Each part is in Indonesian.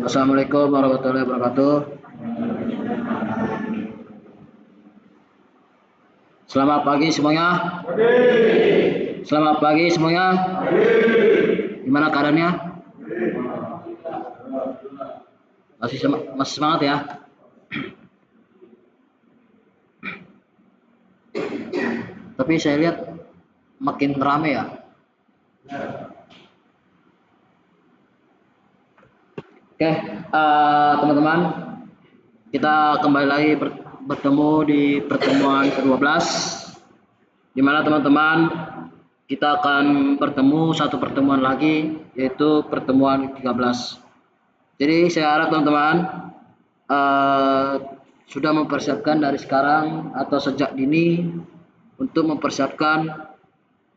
Assalamualaikum warahmatullahi wabarakatuh. Selamat pagi semuanya. Selamat pagi semuanya. Gimana keadaannya? Masih semangat ya? Tapi saya lihat makin rame ya. Oke, teman-teman, kita kembali lagi bertemu di pertemuan ke-12, di mana teman-teman kita akan bertemu satu pertemuan lagi, yaitu pertemuan 13. Jadi saya harap teman-teman sudah mempersiapkan dari sekarang atau sejak dini untuk mempersiapkan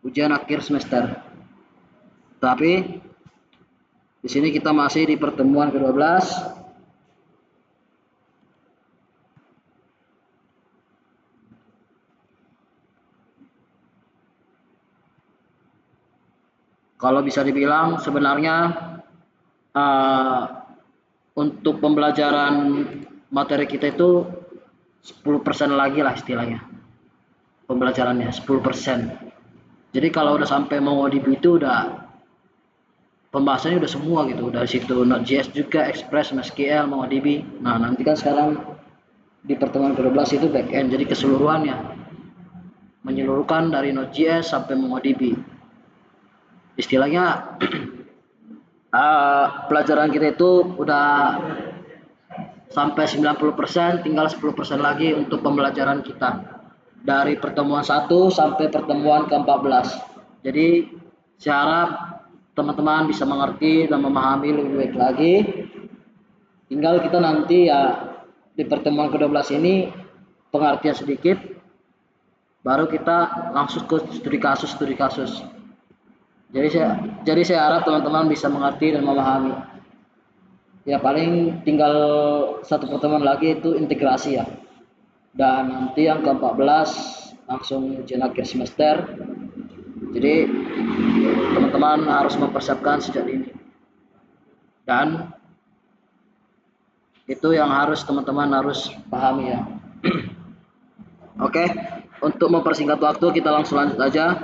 ujian akhir semester. Tapi di sini kita masih di pertemuan ke-12. Kalau bisa dibilang sebenarnya untuk pembelajaran materi kita itu 10% lagi lah istilahnya. Pembelajarannya 10%. Jadi kalau udah sampai MongoDB itu udah pembahasannya udah semua gitu, dari situ Node.js juga, Express, MySQL, MongoDB. Nah nanti kan sekarang di pertemuan ke-12 itu backend, jadi keseluruhannya menyeluruhkan dari Node.js sampai MongoDB. Istilahnya pelajaran kita itu udah sampai 90%, tinggal 10% lagi untuk pembelajaran kita dari pertemuan 1 sampai pertemuan ke-14. Jadi saya harap teman-teman bisa mengerti dan memahami lebih baik lagi. Tinggal kita nanti ya di pertemuan ke-12 ini pengertian sedikit, baru kita langsung ke studi kasus. Jadi saya harap teman-teman bisa mengerti dan memahami. Ya paling tinggal satu pertemuan lagi itu integrasi ya. Dan nanti yang ke-14 langsung ujian akhir semester. Jadi teman-teman harus mempersiapkan sejak dini. Dan itu yang harus teman-teman harus pahami ya. Oke, untuk mempersingkat waktu kita langsung lanjut aja.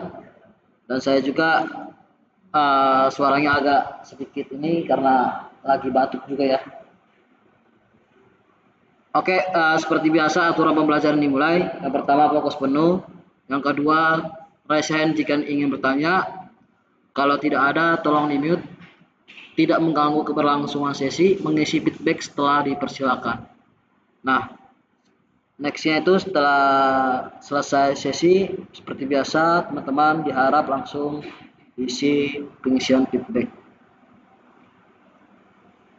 Dan saya juga suaranya agak sedikit ini karena lagi batuk juga ya. Oke, seperti biasa aturan pembelajaran dimulai. Yang pertama fokus penuh. Yang kedua raise hand jika ingin bertanya. Kalau tidak ada tolong di mute. Tidak mengganggu keberlangsungan sesi. Mengisi feedback setelah dipersilakan. Nah, nextnya itu setelah selesai sesi seperti biasa teman-teman diharap langsung isi pengisian feedback.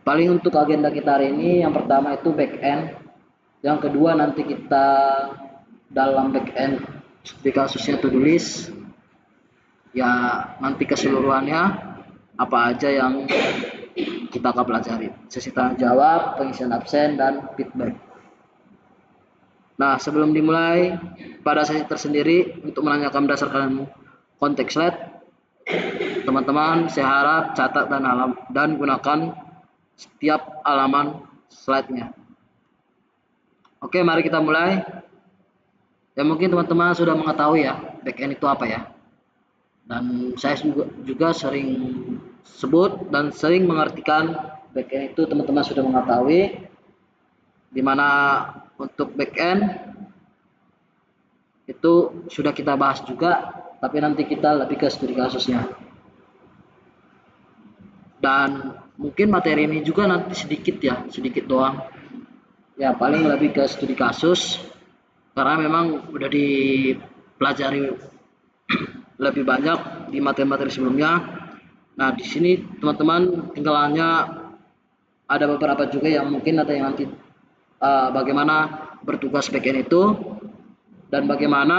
Paling untuk agenda kita hari ini yang pertama itu backend, yang kedua nanti kita dalam backend di kasusnya to do list ya, nanti keseluruhannya apa aja yang kita akan pelajari, sesi tanya jawab, pengisian absen, dan feedback. Nah sebelum dimulai pada sesi tersendiri untuk menanyakan berdasarkan konteks slide, teman-teman saya harap catat dan gunakan setiap halaman slide-nya. Oke, mari kita mulai. Ya mungkin teman-teman sudah mengetahui ya backend itu apa ya. Dan saya juga sering sebut dan sering mengartikan backend itu teman-teman sudah mengetahui. Dimana untuk backend itu sudah kita bahas juga, tapi nanti kita lebih ke studi kasusnya. Dan mungkin materi ini juga nanti sedikit doang. Ya paling lebih ke studi kasus karena memang udah dipelajari lebih banyak di materi-materi sebelumnya. Nah di sini teman-teman tinggal hanya ada beberapa juga yang mungkin ada yang nanti bagaimana bertugas backend itu dan bagaimana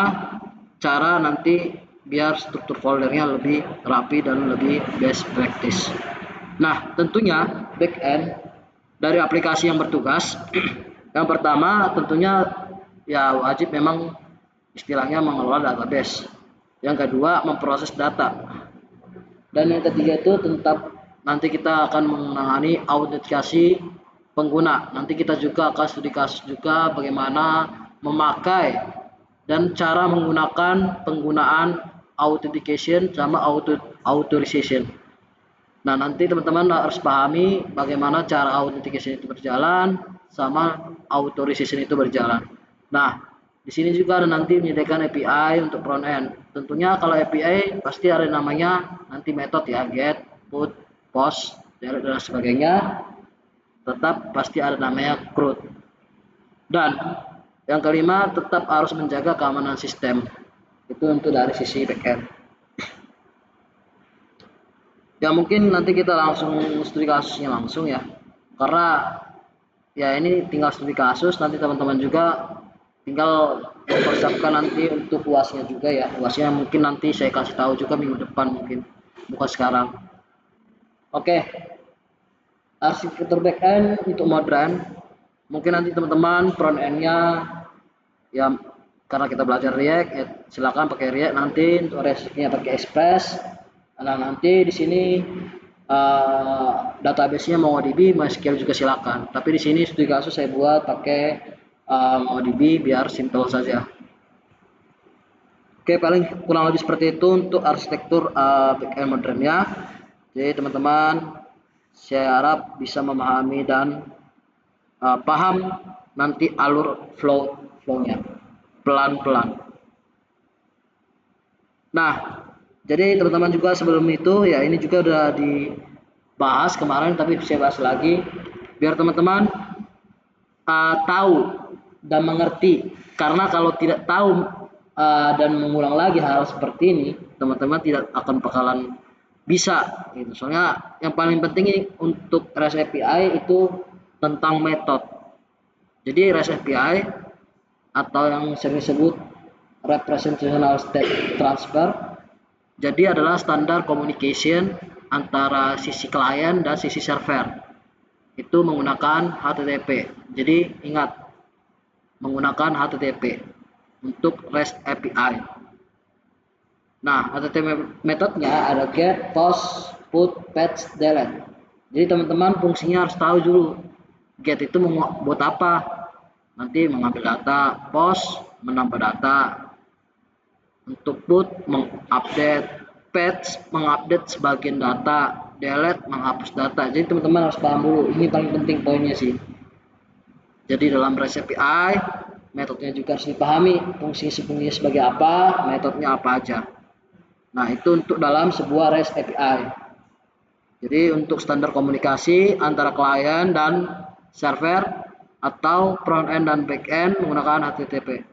cara nanti biar struktur foldernya lebih rapi dan lebih best practice. Nah tentunya backend dari aplikasi yang bertugas yang pertama tentunya ya wajib memang istilahnya mengelola database. Yang kedua, memproses data. Dan yang ketiga itu tentang nanti kita akan menangani autentikasi pengguna. Nanti kita juga akan studi kasus juga bagaimana memakai dan cara menggunakan penggunaan authentication sama authorization. Nah, nanti teman-teman harus pahami bagaimana cara authentication itu berjalan sama authorization itu berjalan. Nah, di sini juga ada nanti menyediakan API untuk front end. Tentunya kalau API pasti ada namanya nanti metode ya, get, put, post, dan sebagainya. Tetap pasti ada namanya CRUD. Dan yang kelima, tetap harus menjaga keamanan sistem. Itu untuk dari sisi backend. Ya mungkin nanti kita langsung studi kasusnya langsung ya. Karena ya ini tinggal studi kasus, nanti teman-teman juga tinggal mempersiapkan nanti untuk UASnya juga ya. UASnya mungkin nanti saya kasih tahu juga minggu depan mungkin, bukan sekarang. Oke, arsitektur backend untuk modern. Mungkin nanti teman-teman front end-nya ya karena kita belajar React, ya silakan pakai React. Nanti untuk REST-nya pakai Express. Nah, nanti di sini database-nya MongoDB, MySQL juga silakan. Tapi di sini studi kasus saya buat pakai MongoDB biar simple saja. Oke, paling kurang lebih seperti itu untuk arsitektur backend modernnya. Jadi teman-teman, saya harap bisa memahami dan paham nanti alur flow-nya pelan-pelan. Nah, jadi teman-teman juga sebelum itu ya ini juga udah dibahas kemarin, tapi saya bahas lagi biar teman-teman tahu dan mengerti. Karena kalau tidak tahu dan mengulang lagi hal seperti ini, teman-teman tidak akan bakalan bisa. Gitu. Soalnya yang paling penting ini untuk REST API itu tentang metode. Jadi REST API atau yang sering disebut representational state transfer jadi adalah standar communication antara sisi klien dan sisi server itu menggunakan HTTP. Jadi ingat menggunakan HTTP untuk REST API. Nah, HTTP metodenya ada get, post, put, fetch, delete. Jadi teman-teman fungsinya harus tahu dulu. Get itu mau buat apa? Nanti mengambil data, post menambah data, untuk put mengupdate, patch mengupdate sebagian data, delete menghapus data. Jadi teman-teman harus paham dulu, ini paling penting poinnya sih. Jadi dalam REST API metodenya juga harus dipahami, fungsinya sebagai apa, metodenya apa aja. Nah, itu untuk dalam sebuah REST API. Jadi untuk standar komunikasi antara klien dan server atau front end dan back end menggunakan HTTP.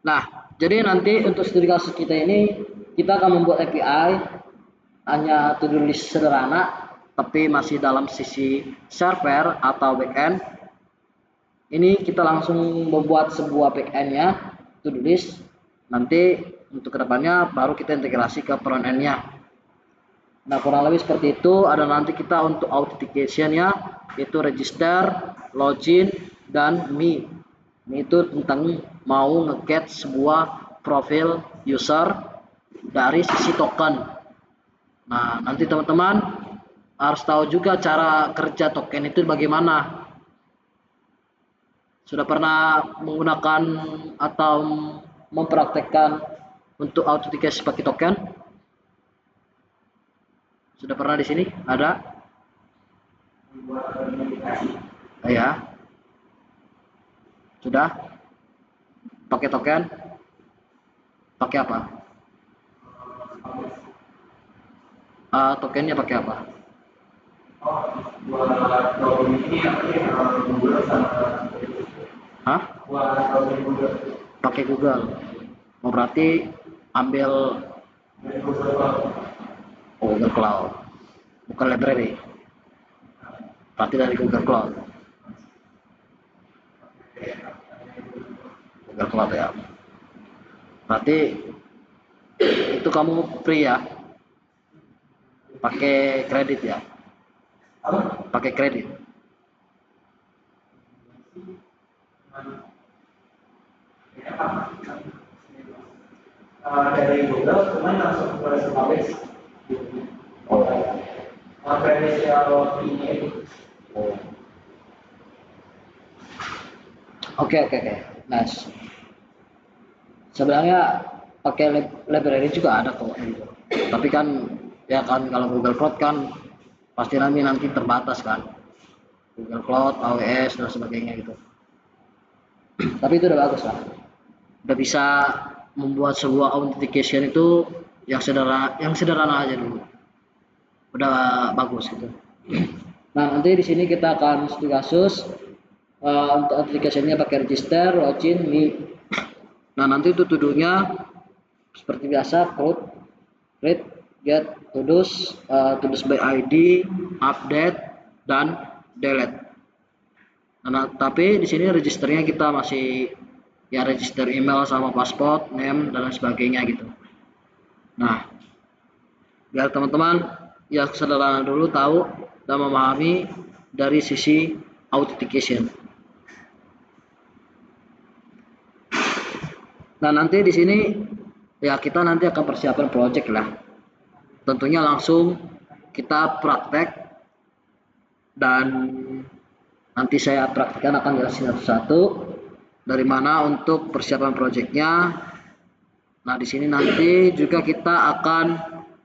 Nah, jadi nanti untuk studi kasus kita ini, kita akan membuat API hanya to-do list sederhana, tapi masih dalam sisi server atau backend. Ini kita langsung membuat sebuah backend-nya, to-do list. Nanti untuk kedepannya baru kita integrasi ke front end-nya. Nah, kurang lebih seperti itu. Ada nanti kita untuk authentication-nya, itu register, login, dan me. Itu tentang mau nge-get sebuah profil user dari sisi token. Nah, nanti teman-teman harus tahu juga cara kerja token itu bagaimana. Sudah pernah menggunakan atau mempraktekkan untuk autentikasi pakai token? Sudah pernah di sini? Ada? Ya. Sudah? Pakai token? Pakai apa? Tokennya pakai apa? Hah? Pakai Google. Oh, berarti ambil Google Cloud. Bukan library. Berarti dari Google Cloud. Google Cloud ya. Berarti itu kamu free ya? Pakai kredit ya? Pakai kredit. dari Google, cuman langsung ke database. Oh. Premis kalau ini. Oke. Nice. Sebenarnya pakai library juga ada kok gitu. Tapi kan ya kan kalau Google Cloud kan pasti nanti terbatas kan. Google Cloud, AWS dan sebagainya gitu. Tapi itu udah bagus lah. Udah bisa membuat sebuah authentication itu yang sederhana aja dulu. Udah bagus gitu. Nah, nanti di sini kita akan studi kasus untuk authentication-nya pakai register, login, nah nanti itu tuduhnya seperti biasa create, get, tudus by ID, update, dan delete. Nah, tapi di sini registernya kita masih ya register email sama password, name, dan lain sebagainya gitu. Nah, biar teman-teman yang sederhana dulu tahu dan memahami dari sisi authentication. Nah, nanti di sini ya kita nanti akan persiapan project lah. Tentunya langsung kita praktek dan nanti saya praktekkan akan jelasin satu-satu dari mana untuk persiapan projectnya. Nah, di sini nanti juga kita akan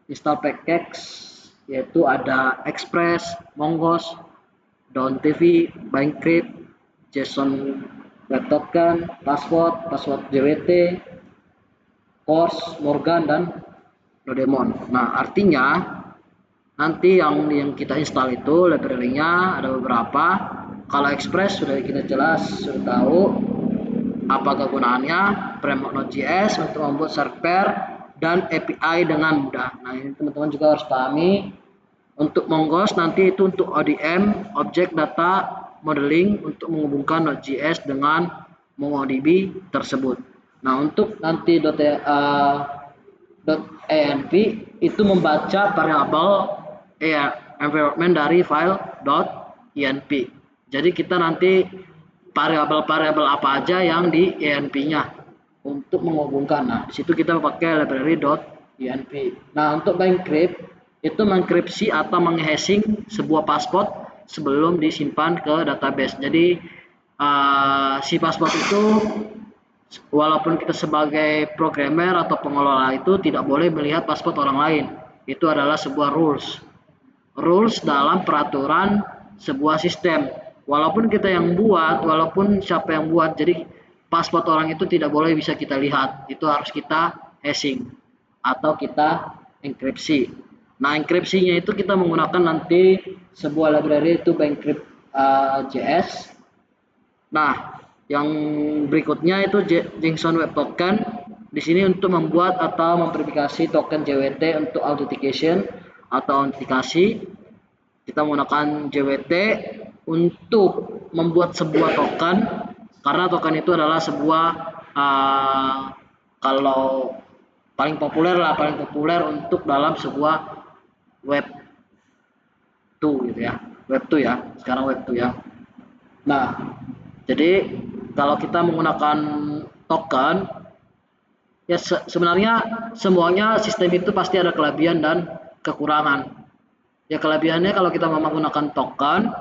install package yaitu ada Express, Mongoose, Dawn TV, Bindcrypt, JSON Web Token, password JWT, Course, Morgan, dan Lodemon. Nah, artinya nanti yang kita install itu library-nya ada beberapa. Kalau Express sudah kita jelas, sudah tahu apa kegunaannya, framework Node.js untuk membuat server dan API dengan mudah. Nah, ini teman-teman juga harus pahami. Untuk Mongoose nanti itu untuk ODM, Object Data Modeling, untuk menghubungkan Node.js dengan MongoDB tersebut. Nah, untuk nanti .env itu membaca variabel environment dari file .env. Jadi kita nanti variabel-variabel apa aja yang di env-nya untuk menghubungkan. Nah, di situ kita pakai library .env. Nah, untuk Bindcrypt itu mengenkripsi atau menghashing sebuah password sebelum disimpan ke database. Jadi si password itu walaupun kita sebagai programmer atau pengelola itu tidak boleh melihat password orang lain. Itu adalah sebuah rules dalam peraturan sebuah sistem. Walaupun kita yang buat, walaupun siapa yang buat, jadi password orang itu tidak boleh bisa kita lihat. Itu harus kita hashing atau kita enkripsi. Nah, enkripsinya itu kita menggunakan nanti sebuah library itu Bindcrypt.js. Nah, yang berikutnya itu JSON Web Token. Di sini untuk membuat atau memverifikasi token JWT untuk authentication atau autentikasi. Kita menggunakan JWT untuk membuat sebuah token, karena token itu adalah sebuah kalau paling populer untuk dalam sebuah web 2 gitu ya. Web 2 ya, sekarang web 2 ya. Nah, jadi kalau kita menggunakan token, ya sebenarnya semuanya sistem itu pasti ada kelebihan dan kekurangan. Ya kelebihannya kalau kita menggunakan token,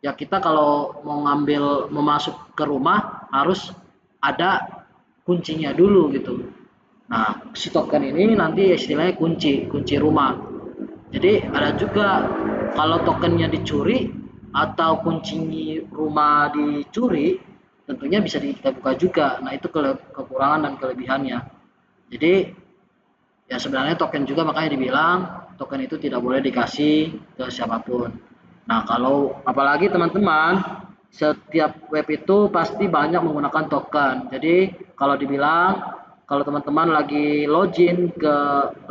ya kita kalau mau masuk ke rumah harus ada kuncinya dulu gitu. Nah, si token ini nanti istilahnya kunci rumah. Jadi ada juga kalau tokennya dicuri atau kunci rumah dicuri, tentunya bisa kita buka juga. Nah, itu kekurangan dan kelebihannya. Jadi ya sebenarnya token juga makanya dibilang token itu tidak boleh dikasih ke siapapun. Nah, kalau apalagi teman-teman setiap web itu pasti banyak menggunakan token. Jadi kalau dibilang kalau teman-teman lagi login ke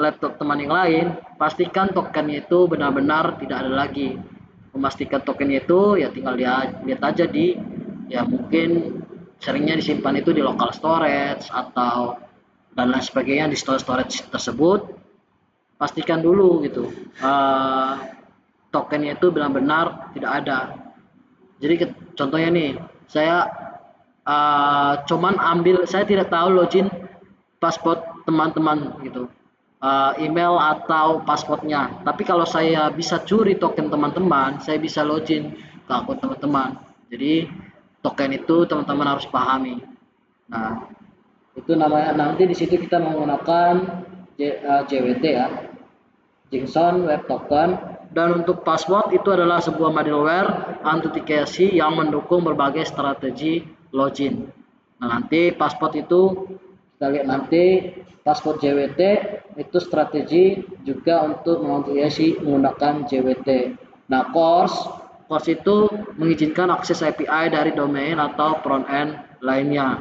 laptop teman yang lain, pastikan tokennya itu benar-benar tidak ada lagi. Memastikan tokennya itu ya tinggal lihat aja di ya mungkin seringnya disimpan itu di local storage atau dan lain sebagainya di storage tersebut. Pastikan dulu gitu tokennya itu benar-benar tidak ada. Jadi contohnya nih, saya cuman ambil, saya tidak tahu login paspor teman-teman gitu, email atau paspornya. Tapi kalau saya bisa curi token teman-teman, saya bisa login ke akun teman-teman. Jadi token itu teman-teman harus pahami. Nah, itu namanya, nanti di situ kita menggunakan JWT ya, JSON Web Token. Dan untuk password itu adalah sebuah middleware autentikasi yang mendukung berbagai strategi login. Nah, nanti password itu kita lihat nanti, password JWT itu strategi juga untuk mengautentikasi menggunakan JWT. Nah, course itu mengizinkan akses API dari domain atau front end lainnya.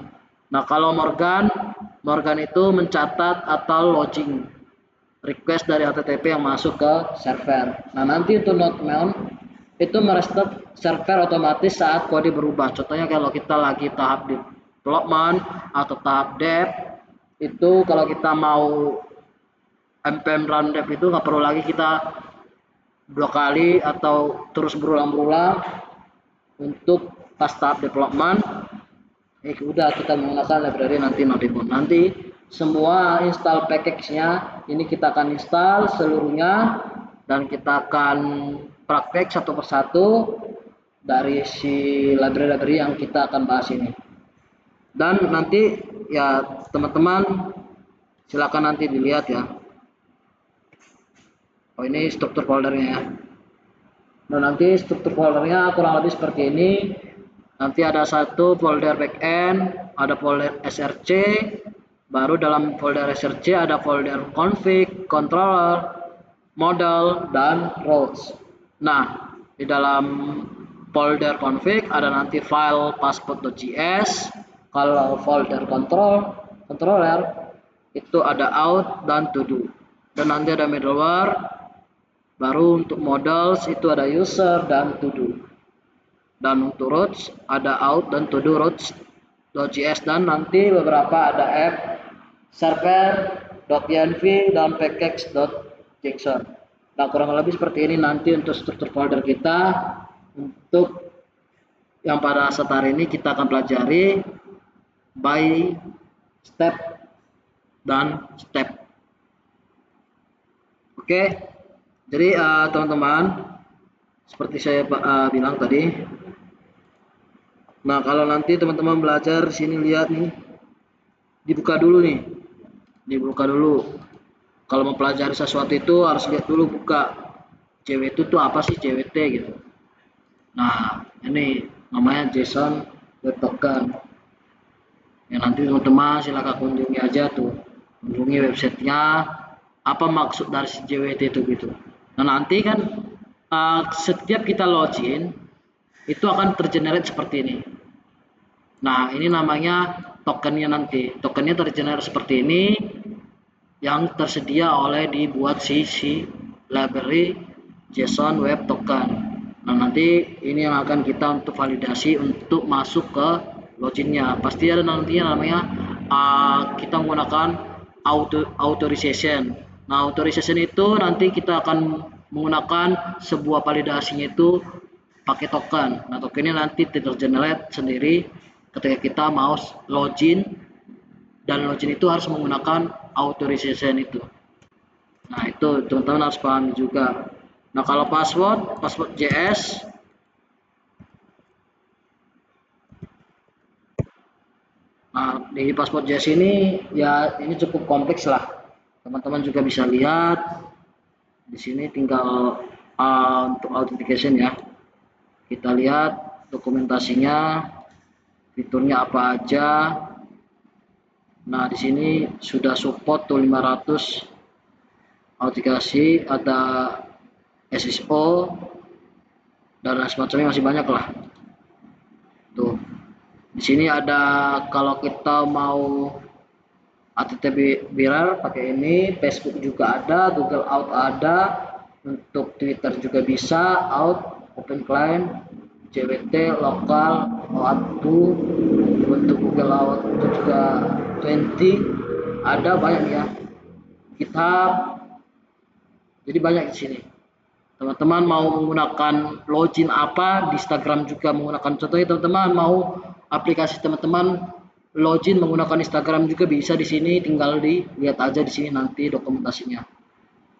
Nah, kalau Morgan itu mencatat atau logging request dari HTTP yang masuk ke server. Nah, nanti untuk node-mount itu merestart server otomatis saat kode berubah. Contohnya kalau kita lagi tahap development atau tahap dev, itu kalau kita mau npm run dev itu nggak perlu lagi kita 2 kali atau terus berulang-ulang untuk pas tahap development. Udah kita menggunakan library nanti Nodemon. Nanti semua install package-nya ini kita akan install seluruhnya dan kita akan praktek satu persatu dari si library-library yang kita akan bahas ini. Dan nanti ya teman-teman silakan nanti dilihat ya. Oh, ini struktur foldernya ya. Nah, nanti struktur foldernya kurang lebih seperti ini. Nanti ada satu folder backend, ada folder src, baru dalam folder src ada folder config, controller, model, dan routes. Nah, di dalam folder config ada nanti file passport.js. Kalau folder controller itu ada out dan to do. Dan nanti ada middleware. Baru untuk models itu ada user dan to do. Dan untuk routes ada out dan to do routes.js, dan nanti beberapa ada app server.env dan package.json. Nah, kurang lebih seperti ini nanti untuk struktur folder kita. Untuk yang pada saat hari ini kita akan pelajari by step dan step. Oke, jadi teman-teman, seperti saya bilang tadi. Nah, kalau nanti teman-teman belajar sini, lihat nih, dibuka dulu nih, dibuka dulu. Kalau mau pelajari sesuatu itu harus lihat dulu, buka JWT itu apa sih, JWT gitu. Nah, ini namanya JSON Web Token. Ya, nanti teman-teman silakan kunjungi aja tuh, kunjungi websitenya, apa maksud dari si JWT itu gitu. Nah, nanti kan setiap kita login itu akan tergenerate seperti ini. Nah, ini namanya tokennya nanti. Tokennya tergenerate seperti ini yang tersedia oleh dibuat si library JSON Web Token. Nah, nanti ini yang akan kita untuk validasi untuk masuk ke loginnya. Pasti ada nantinya namanya kita menggunakan authorization. Nah, authorization itu nanti kita akan menggunakan sebuah validasinya itu pakai token. Nah, tokennya nanti tergenerate sendiri ketika kita mau login, dan login itu harus menggunakan authorization itu. Nah, itu teman-teman harus pahami juga. Nah, kalau password JS, nah di password JS ini ya ini cukup kompleks lah. Teman-teman juga bisa lihat di sini, tinggal untuk authentication ya. Kita lihat dokumentasinya, fiturnya apa aja. Nah, di sini sudah support tuh 500 autentikasi, ada SSO dan semacamnya, masih banyak lah. Tuh. Di sini ada kalau kita mau HTTP bearer pakai ini, Facebook juga ada, Google Out ada, untuk Twitter juga bisa, Out, Open Client, JWT, lokal, OAuth 2, untuk Google Out itu juga 20, ada banyak ya. GitHub, jadi banyak di sini. Teman-teman mau menggunakan login apa, di Instagram juga menggunakan. Contohnya teman-teman mau aplikasi teman-teman login menggunakan Instagram juga bisa di sini, tinggal dilihat aja di sini nanti dokumentasinya.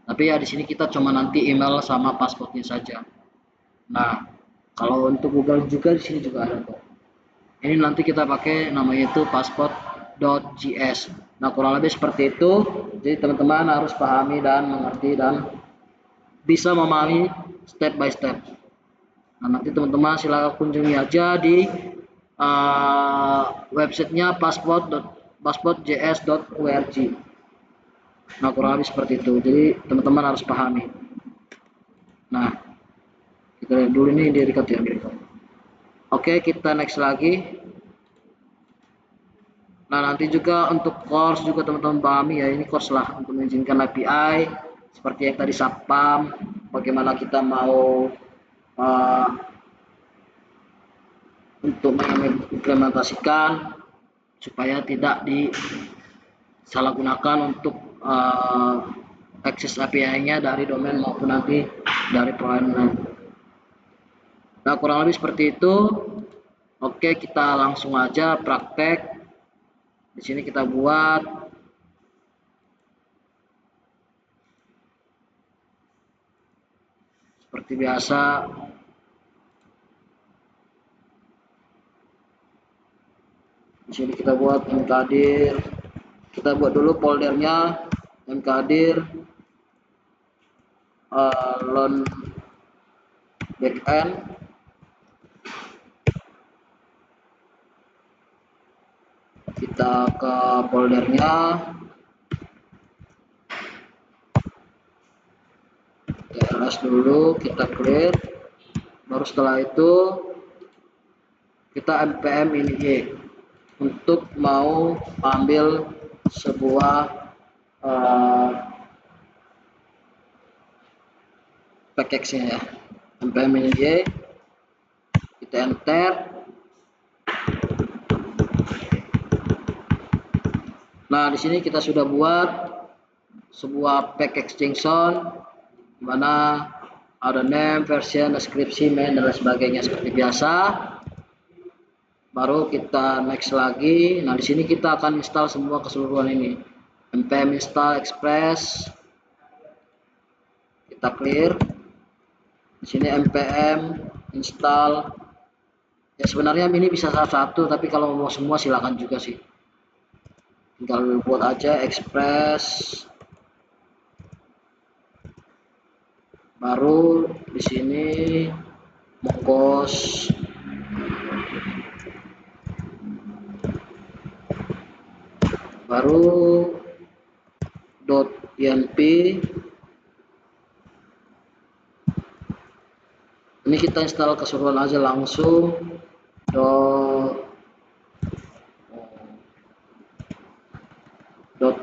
Tapi ya di sini kita cuma nanti email sama pasportnya saja. Nah, kalau untuk Google juga di sini juga ada kok. Ini nanti kita pakai namanya itu passport.js. Nah, kurang lebih seperti itu. Jadi teman-teman harus pahami dan mengerti dan bisa memahami step by step. Nah, nanti teman-teman silakan kunjungi aja di websitenya passport.js.org. Nah, kurang lebih seperti itu. Jadi teman-teman harus pahami. Nah, kita lihat dulu ini di record ya. Oke, kita next lagi. Nah, nanti juga untuk course juga teman-teman pahami ya, ini course lah untuk mengizinkan API seperti yang tadi Sapam, bagaimana kita mau untuk mengimplementasikan supaya tidak disalahgunakan untuk akses API-nya dari domain maupun nanti dari provider. Nah, kurang lebih seperti itu. Oke, kita langsung aja praktek. Di sini kita buat seperti biasa. Di sini kita buat mkdir. Kita buat dulu foldernya mkdir loan backend. Kita ke foldernya, TLS dulu, kita clear. Baru setelah itu kita npm ini untuk mau ambil sebuah package-nya ya. npm ini kita enter. Nah, di sini kita sudah buat sebuah package JSON di mana ada name, version, deskripsi, main dan sebagainya seperti biasa. Baru kita next lagi. Nah, di sini kita akan install semua keseluruhan ini. npm install express. Kita clear. Di sini npm install. Ya sebenarnya ini bisa satu, tapi kalau mau semua silakan juga sih. Tinggal buat aja express. Baru di sini mongkos baru .env. Ini kita install keseluruhan aja langsung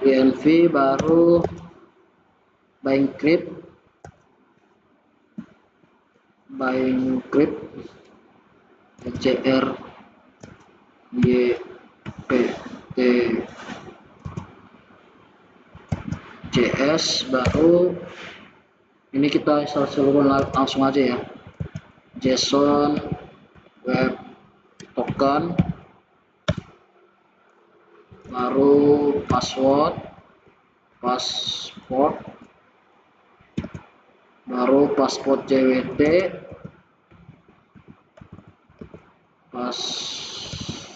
.env baru bindcrypt cr ypt cs. Baru ini kita install seluruh langsung aja ya. JSON web token, baru password, baru pasport JWT, pasport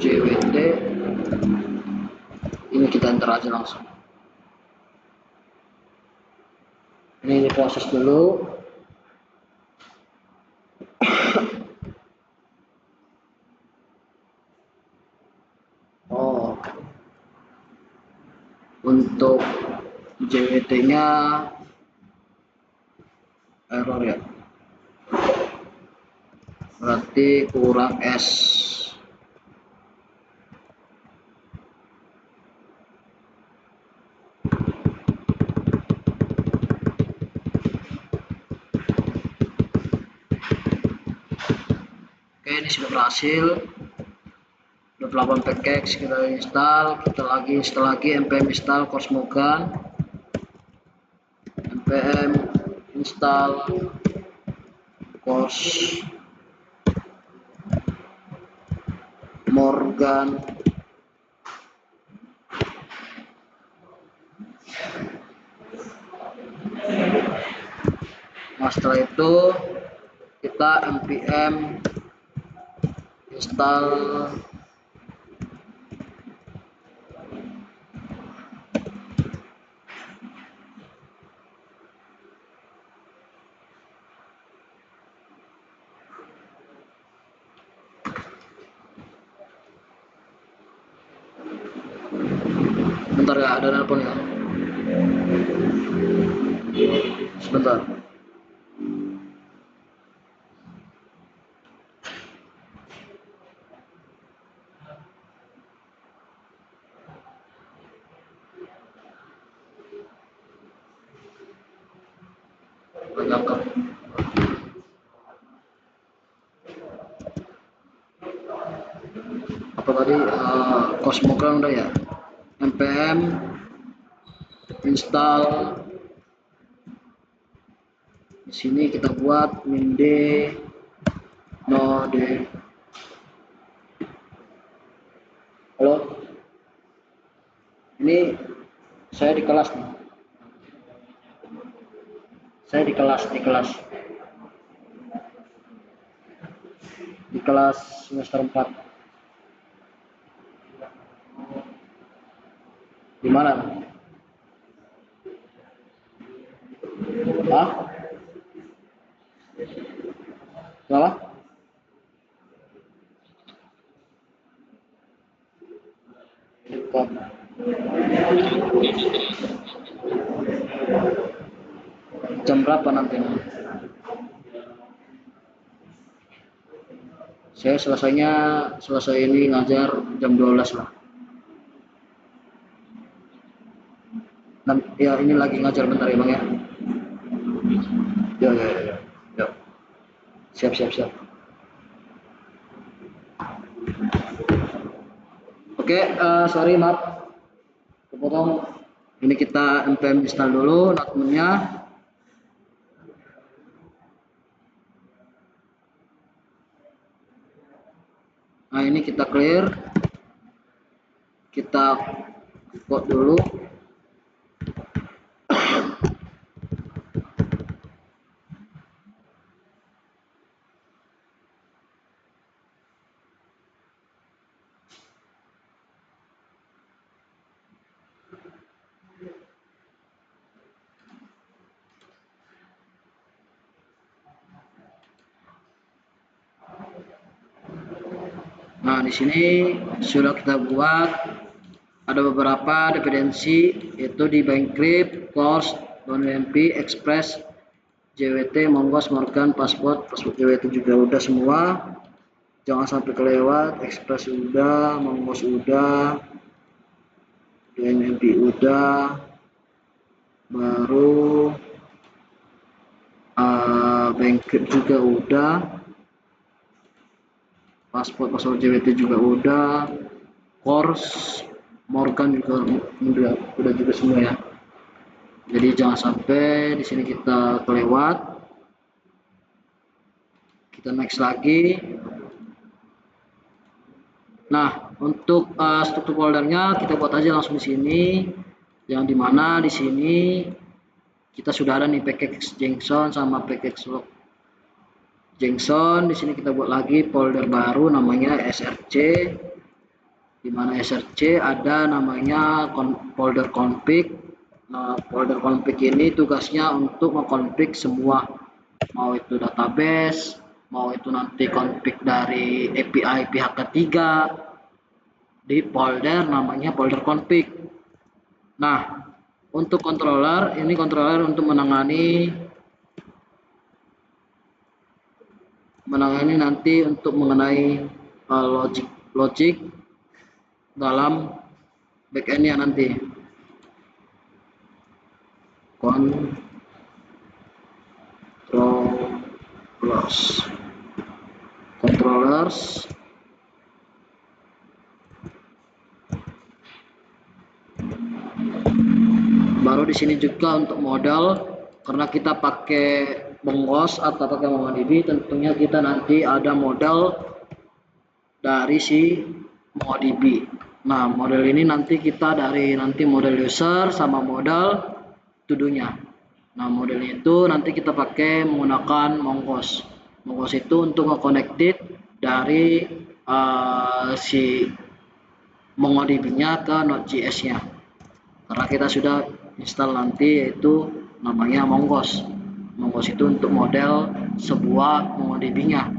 JWT. Ini kita enter aja langsung. Ini diproses dulu. Oh, untuk JWT-nya error ya, berarti kurang S. Oke, ini sudah berhasil. 28 package kita install. Kita lagi install lagi npm install Cosmogan, npm install Course Morgan. Nah, setelah itu kita npm install bentar ya, ada telepon ya, sebentar. Angkat. Apa tadi, Cosmogram udah ya, npm install. Di sini kita buat min_d node. Halo, ini saya di kelas nih, saya di kelas semester 4. Di mana? Hah? Salah? Dekat. Jam berapa nanti? Saya selesai ini ngajar jam 12 lah. Dan ya ini lagi ngajar, bentar ya Bang ya. Ya. Siap. Oke, sorry maaf kepotong. Ini kita npm install dulu notebooknya. Nah ini kita clear, kita import dulu. Nah di sini sudah kita buat, ada beberapa dependensi yaitu di Bangcrypt, Course, .np, Express, JWT, Mongoose, Morgan, Passport JWT juga udah semua. Jangan sampai kelewat, Express udah, Mongoose udah, DNMP udah, baru Bangcrypt juga udah, Passport JWT juga udah, Course, Morgan juga udah juga semua ya. Jadi jangan sampai di sini kita kelewat. Kita next lagi. Nah, untuk struktur foldernya kita buat aja langsung di sini. Yang dimana di sini kita sudah ada nih package JSON sama package log JSON. Di sini kita buat lagi folder baru namanya src. Di mana src ada namanya folder config. Nah, folder config ini tugasnya untuk mengkonfig semua, mau itu database, mau itu nanti config dari API pihak ketiga, di folder namanya folder config. Nah, untuk controller, ini controller untuk menangani nanti untuk mengenai logic dalam backendnya nanti. Controllers baru di sini juga untuk modal, karena kita pakai Mongoose atau pakai MongoDB, tentunya kita nanti ada model dari si MongoDB. Nah, model ini nanti kita dari nanti model user sama model to-do-nya. Nah, model itu nanti kita pakai menggunakan Mongoose. Mongoose itu untuk nge-connected dari si MongoDB-nya ke Node.js-nya. Karena kita sudah install nanti yaitu namanya Mongoose. Mongoose itu untuk model sebuah MongoDB-nya.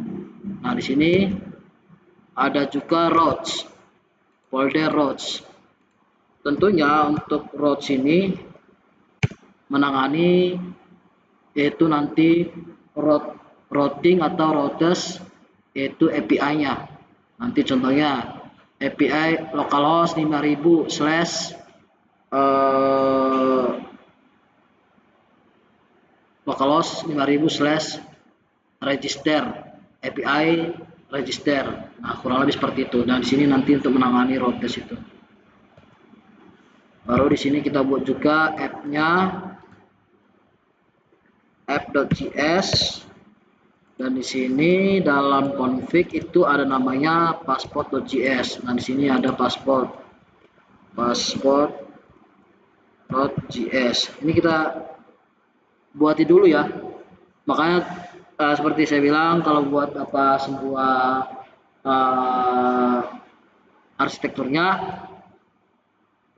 Nah, di sini ada juga routes, folder routes. Tentunya untuk routes ini menangani yaitu nanti routing atau routes yaitu API-nya. Nanti contohnya API localhost 5000 slash localhost 5000 slash register API register. Nah, kurang lebih seperti itu. Dan di sini nanti untuk menangani routes itu. Baru di sini kita buat juga app-nya, app.js, dan di sini dalam config itu ada namanya passport.js. Nah, di sini ada passport.js. Ini kita buatin dulu ya. Makanya seperti saya bilang, kalau buat apa sebuah arsitekturnya,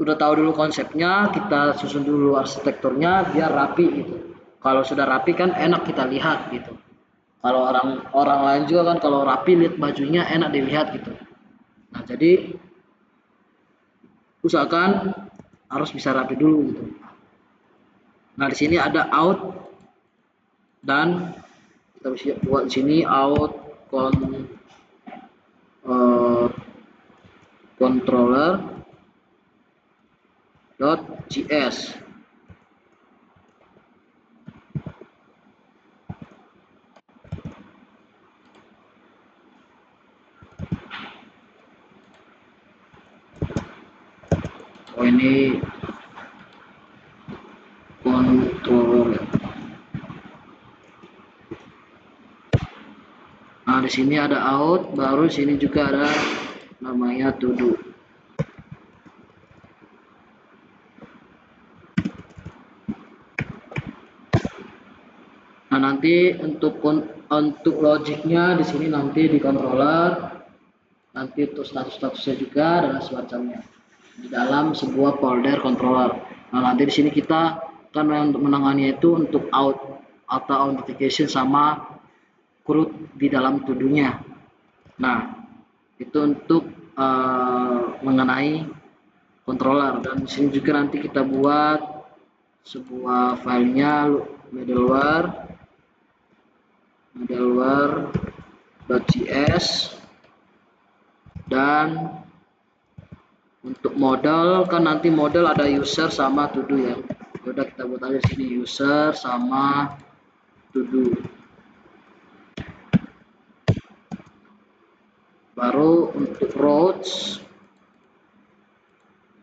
udah tahu dulu konsepnya, kita susun dulu arsitekturnya biar rapi gitu. Kalau sudah rapi kan enak kita lihat gitu. Kalau orang lain juga kan kalau rapi lihat bajunya enak dilihat gitu. Nah, jadi usahakan harus bisa rapi dulu gitu. Nah, di sini ada out dan kita bisa buat sini out controller.js. Oh, ini controller. Nah, di sini ada out, baru di sini juga ada namanya to do. Nah, nanti untuk logiknya di sini nanti di controller, nanti untuk status-statusnya juga dan semacamnya di dalam sebuah folder controller. Nah, nanti di sini kita kan menangani itu untuk out atau authentication sama CRUD di dalam to-do-nya. Nah, itu untuk mengenai controller, dan di sini juga nanti kita buat sebuah filenya middleware.js, dan untuk model kan nanti model ada user sama to do ya. Udah kita buat aja sini user sama to do. Baru untuk routes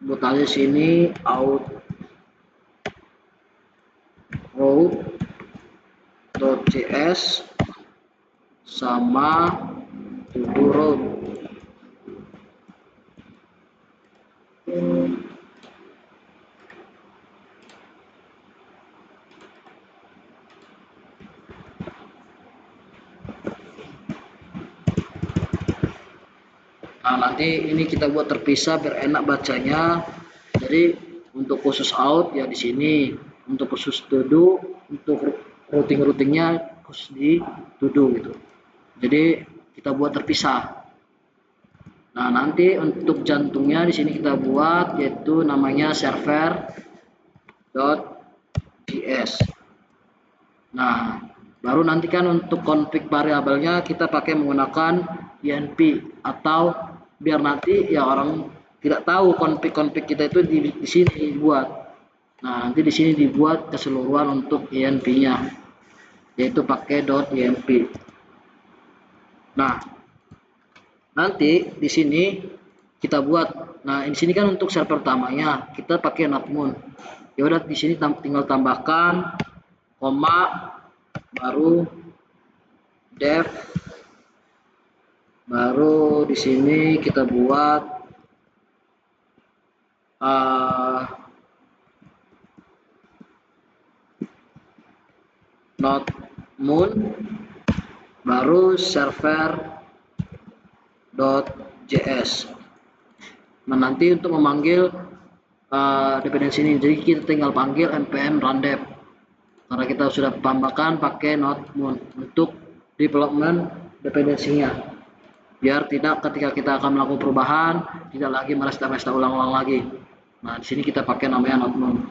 buat aja sini out route.js sama to do route. Nah, nanti ini kita buat terpisah biar enak bacanya. Jadi untuk khusus out ya di sini, untuk khusus to do, untuk routingnya khusus di to do gitu. Jadi kita buat terpisah. Nah, nanti untuk jantungnya di sini kita buat yaitu namanya server.js. Nah, baru nanti kan untuk config variabelnya kita pakai menggunakan env atau biar nanti ya orang tidak tahu config kita itu di sini dibuat. Nah, nanti di sini dibuat keseluruhan untuk env-nya yaitu pakai .env. Nah, nanti di sini kita buat. Nah, di sini kan untuk server pertamanya kita pakai node moon. Ya udah di sini tinggal tambahkan koma baru dev, baru di sini kita buat node moon, baru server.js. Nah, nanti untuk memanggil dependensi ini, jadi kita tinggal panggil npm rundev karena kita sudah tambahkan pakai node moon untuk development dependensinya, biar tidak ketika kita akan melakukan perubahan tidak lagi merestart ulang-ulang lagi. Nah, di sini kita pakai namanya node moon.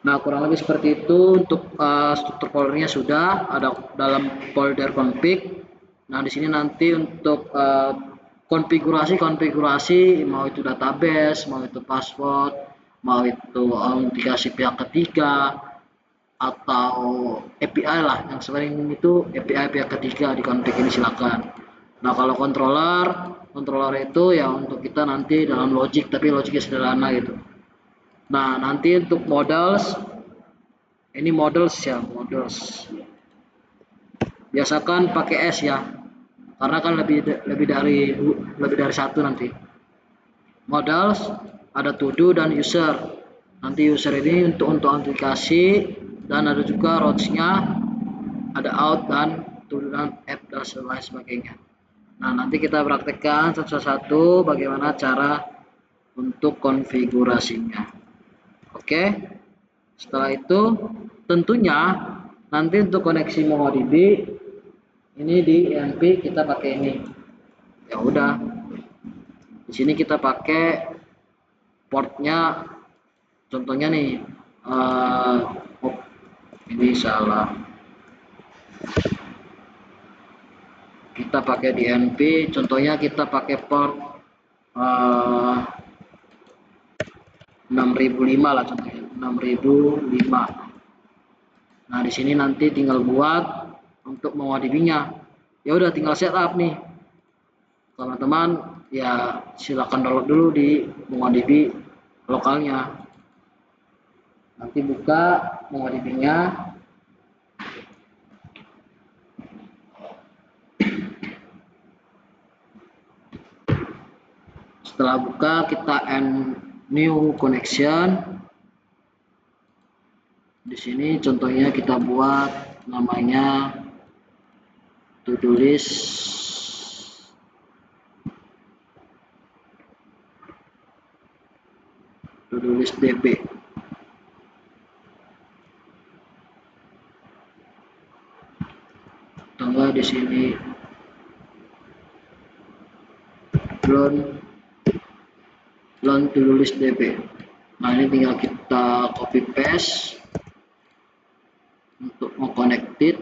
Nah, kurang lebih seperti itu untuk struktur foldernya sudah ada dalam folder config. Nah, di sini nanti untuk konfigurasi mau itu database, mau itu password, mau itu autentikasi pihak ketiga atau API lah, yang sering itu API pihak ketiga di config ini silakan. Nah, kalau controller itu ya untuk kita nanti dalam logic, tapi logiknya sederhana gitu. Nah, nanti untuk models, ini models ya, models. Biasakan pakai S ya, karena kan lebih dari satu nanti. Models ada to do dan user. Nanti user ini untuk aplikasi dan ada juga routes-nya, ada out dan to do dan app dan lain sebagainya. Nah, nanti kita praktekkan satu-satu bagaimana cara untuk konfigurasinya. Oke, setelah itu tentunya nanti untuk koneksi MongoDB ini di InP kita pakai ini. Ya udah, di sini kita pakai portnya, contohnya nih, ini salah. Kita pakai di InP, contohnya kita pakai port 6005 lah contohnya, 6005. Nah, di sini nanti tinggal buat untuk MongoDB-nya. Ya udah tinggal setup nih. Teman-teman ya silakan download dulu di MongoDB lokalnya. Nanti buka MongoDB-nya. Setelah buka kita add new connection. Di sini contohnya kita buat namanya to-do list DB. Tanggal di sini run to-do list DB. Nah, ini tinggal kita copy paste untuk mau connected.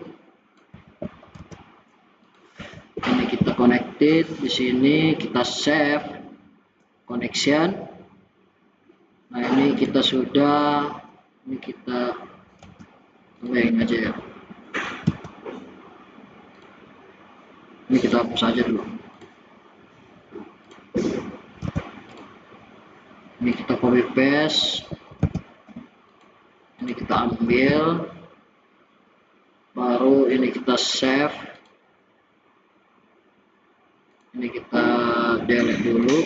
Ini kita connected, di sini kita save connection. Nah, ini kita sudah, ini kita main aja ya. Ini kita hapus aja dulu. Ini kita copy paste. Ini kita ambil. Baru ini kita save. Ini kita delete dulu.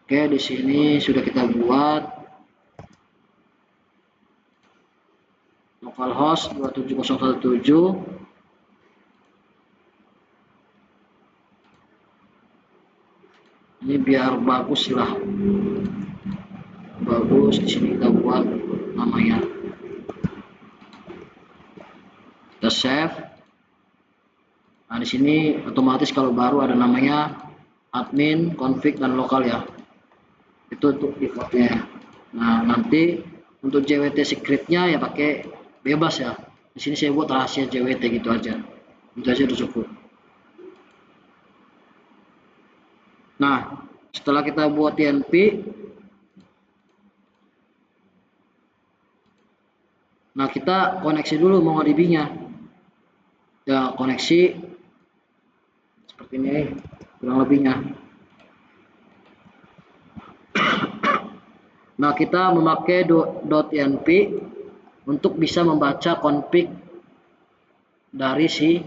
Oke, di sini sudah kita buat localhost 27017. Ini biar bagus lah, bagus. Di sini kita buat namanya, kita save. Nah, di sini otomatis kalau baru ada namanya admin, config dan lokal ya, itu untuk defaultnya. Nah, nanti untuk JWT secretnya ya pakai bebas ya. Di sini saya buat rahasia JWT gitu aja, itu aja udah cukup. Nah, setelah kita buat InP, nah kita koneksi dulu MongoDB-nya. Ya, koneksi seperti ini kurang lebihnya. Nah, kita memakai .env untuk bisa membaca config dari si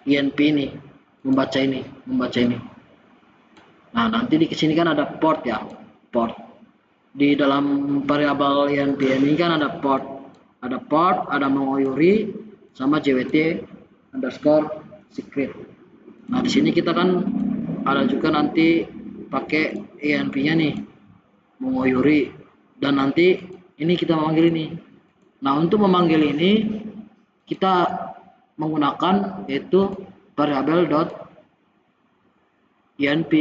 env ini, membaca ini. Nah, nanti di sini kan ada port ya, port. Di dalam variabel env ini kan ada port, ada mengoyuri sama jwt underscore secret. Nah, di sini kita kan ada juga nanti pakai env-nya nih, mengoyuri, dan nanti ini kita memanggil ini. Nah, untuk memanggil ini kita menggunakan yaitu variabel .env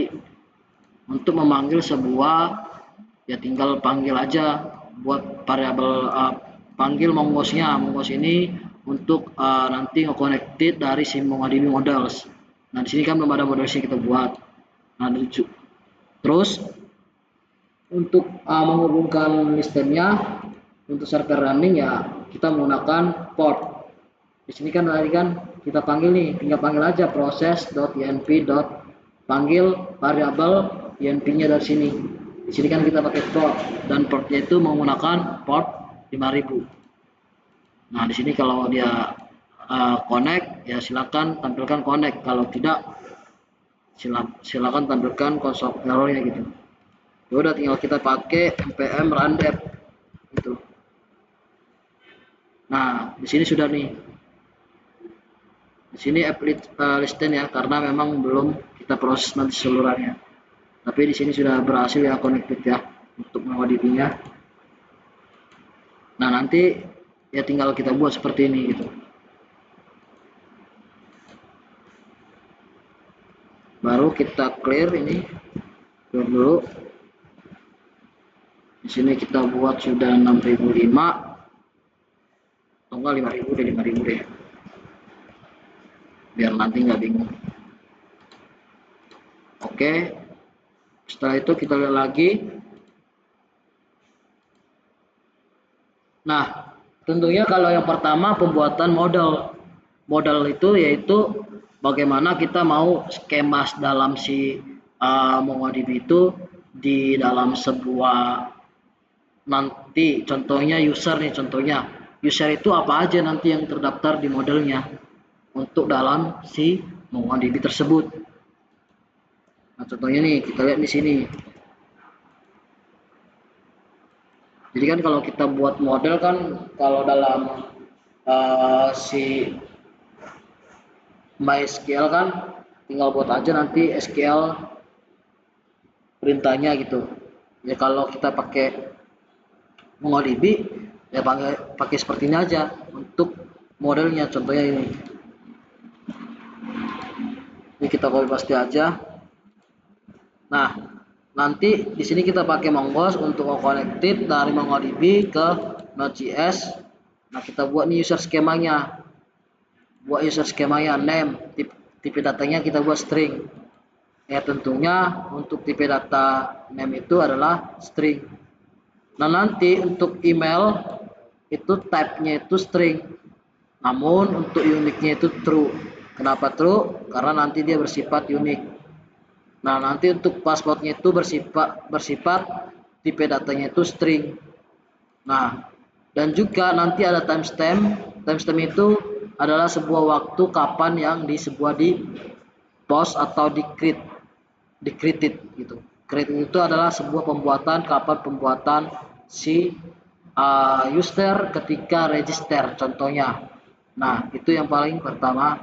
untuk memanggil sebuah, ya tinggal panggil aja buat variabel panggil mongoose ini untuk nanti nge-connected dari si MongoDB models. Nah, di sini kan belum ada models yang kita buat. Nah, terus untuk menghubungkan listennya untuk server running ya kita menggunakan port. Di sini kan tadi kan kita panggil nih, tinggal panggil aja proses.env panggil variabel env-nya dari sini. Di sini kan kita pakai port dan portnya itu menggunakan port 5000. Nah, di sini kalau dia connect ya silakan tampilkan connect, kalau tidak silakan tampilkan konsol errornya gitu. Ya udah, tinggal kita pakai npm rundev gitu. Nah, di sini sudah nih. Di sini app listen ya, karena memang belum kita proses nanti seluruhnya. Tapi di sini sudah berhasil ya connected ya untuk MongoDB-nya. Nah, nanti ya tinggal kita buat seperti ini gitu. Baru kita clear ini. Clear dulu. Di sini kita buat sudah 6005 atau enggak 5000 deh, biar nanti nggak bingung. Oke, setelah itu kita lihat lagi. Nah, tentunya kalau yang pertama pembuatan model itu yaitu bagaimana kita mau skema dalam si MongoDB itu di dalam sebuah, nanti contohnya user nih, contohnya user itu apa aja nanti yang terdaftar di modelnya untuk dalam si MongoDB tersebut. Nah, contohnya nih kita lihat di sini. Jadi kan kalau kita buat model kan, kalau dalam si MySQL kan tinggal buat aja nanti SQL perintahnya gitu. Ya kalau kita pakai MongoDB ya pakai seperti ini aja untuk modelnya. Contohnya ini. Ini kita copy paste aja. Nah, nanti di sini kita pakai Mongoose untuk connected dari MongoDB ke Node.js. Nah, kita buat nih user skemanya. Buat user skemanya name, tipe datanya kita buat string. Ya, tentunya untuk tipe data name itu adalah string. Nah, nanti untuk email itu type-nya itu string. Namun untuk uniknya itu true. Kenapa true? Karena nanti dia bersifat unik. Nah, nanti untuk passwordnya itu bersifat tipe datanya itu string. Nah, dan juga nanti ada timestamp. Timestamp itu adalah sebuah waktu kapan yang di post atau created gitu. Created itu adalah sebuah pembuatan, kapan pembuatan si user ketika register contohnya. Nah, itu yang paling pertama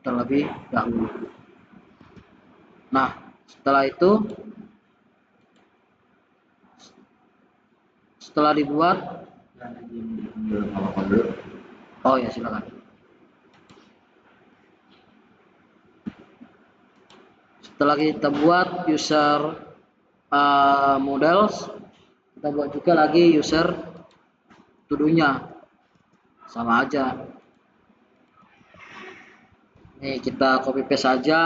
terlebih dahulu. Nah, setelah itu, setelah dibuat, oh ya silakan. Setelah kita buat user models, kita buat juga lagi user to-do-nya, sama aja. Nih kita copy paste saja.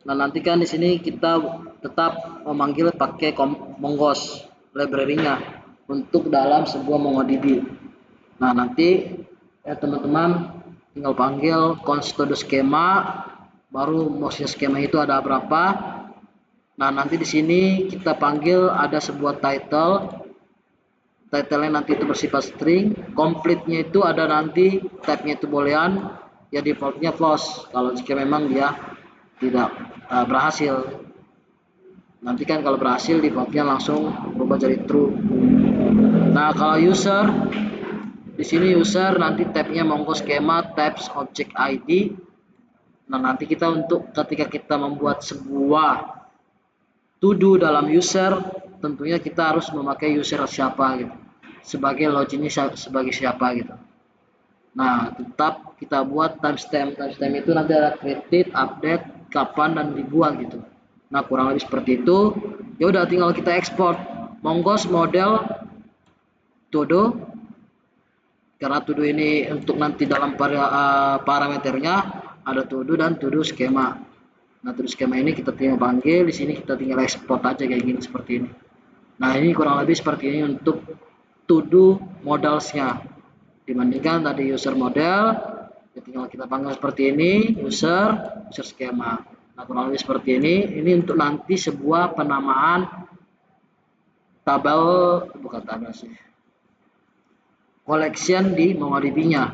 Nah, nanti kan di sini kita tetap memanggil pakai Mongoose library-nya untuk dalam sebuah MongoDB. Nah, nanti ya teman-teman tinggal panggil const to the schema, baru mouse skema itu ada berapa. Nah, nanti di sini kita panggil ada sebuah title-nya nanti itu bersifat string, complete-nya itu ada nanti tab-nya itu boolean, ya default-nya false kalau jika memang dia tidak berhasil. Nanti kan kalau berhasil default-nya langsung berubah jadi true. Nah, kalau user di sini user nanti tab-nya monggo skema tabs object ID. Nah, nanti kita untuk ketika kita membuat sebuah to do dalam user, tentunya kita harus memakai user siapa gitu. Sebagai loginnya sebagai siapa gitu. Nah, tetap kita buat timestamp. Timestamp itu nanti ada created, update, kapan dan dibuat gitu. Nah, kurang lebih seperti itu. Ya udah tinggal kita ekspor. Mongoose model to do. Karena to do ini untuk nanti dalam parameternya ada to do dan to do skema. Nah, to do skema ini kita tinggal panggil, di sini kita tinggal ekspor aja kayak gini seperti ini. Nah, ini kurang lebih seperti ini untuk to do modelsnya. Dibandingkan tadi user model, ya tinggal kita panggil seperti ini, user skema. Nah, kurang lebih seperti ini untuk nanti sebuah penamaan tabel, bukan tabel sih, collection di MongoDB-nya.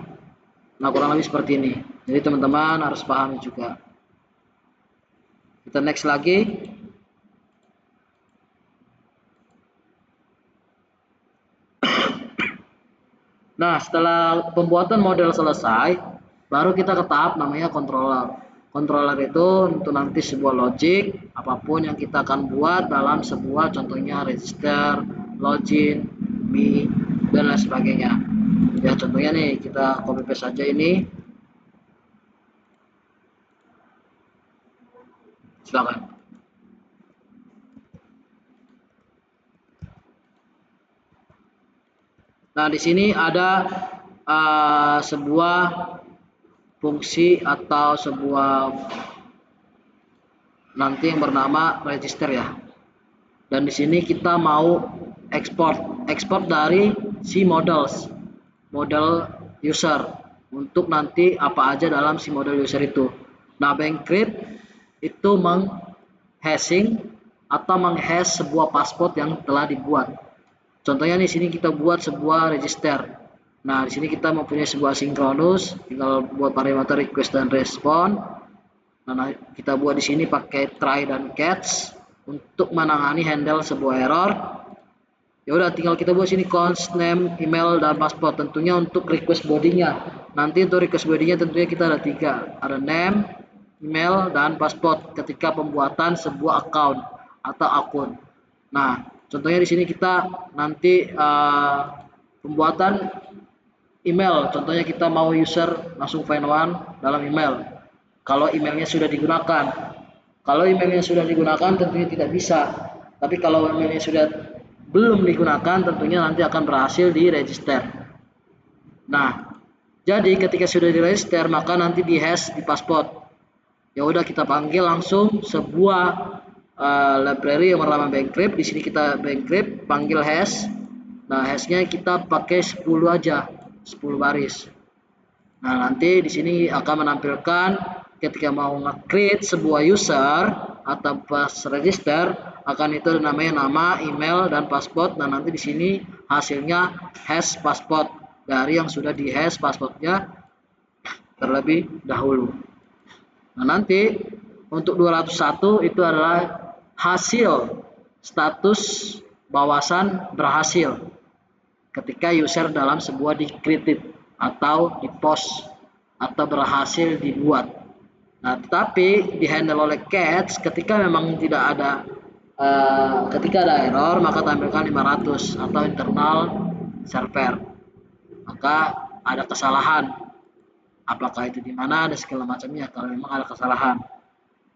Nah, kurang lebih seperti ini. Jadi teman-teman harus paham juga. Kita next lagi. Nah, setelah pembuatan model selesai, baru kita ke tahap namanya controller. Controller itu untuk nanti sebuah logic, apapun yang kita akan buat dalam sebuah contohnya register, login, me, dan lain sebagainya. Ya, contohnya nih, kita copy paste saja ini. Silakan. Nah, di sini ada sebuah fungsi atau sebuah nanti yang bernama register ya. Dan di sini kita mau ekspor dari si model user untuk nanti apa aja dalam si model user itu. Nah, Bankcrypt itu menghashing atau menghash sebuah password yang telah dibuat. Contohnya di sini kita buat sebuah register. Nah, di sini kita mempunyai sebuah sinkronus, tinggal buat parameter request dan respon. Nah, kita buat di sini pakai try dan catch untuk menangani handle sebuah error. Ya udah tinggal kita buat sini const name, email dan password. Tentunya untuk request body-nya. Nanti untuk request body-nya tentunya kita ada 3. Ada name, email dan password ketika pembuatan sebuah account atau akun. Nah, contohnya di sini kita nanti pembuatan email. Contohnya kita mau user langsung find one dalam email. Kalau emailnya sudah digunakan. Kalau emailnya sudah digunakan tentunya tidak bisa. Tapi kalau emailnya sudah belum digunakan tentunya nanti akan berhasil di register. Nah, jadi ketika sudah di register maka nanti di hash di password. Ya udah kita panggil langsung sebuah library yang bernama Bankcrypt. Di sini kita Bankcrypt panggil hash. Nah, hashnya kita pakai 10 aja, 10 baris. Nah, nanti di sini akan menampilkan ketika mau nge-create sebuah user atau pas register akan itu namanya nama, email dan password. Nah, nanti di sini hasilnya hash password dari yang sudah di hash passwordnya terlebih dahulu. Nah, nanti untuk 201 itu adalah hasil status bawasan berhasil ketika user dalam sebuah di-created atau di-post atau berhasil dibuat. Nah, tetapi di-handle oleh catch ketika memang tidak ada ketika ada error maka tampilkan 500 atau internal server. Maka ada kesalahan. Apakah itu di mana dan segala macamnya kalau memang ada kesalahan.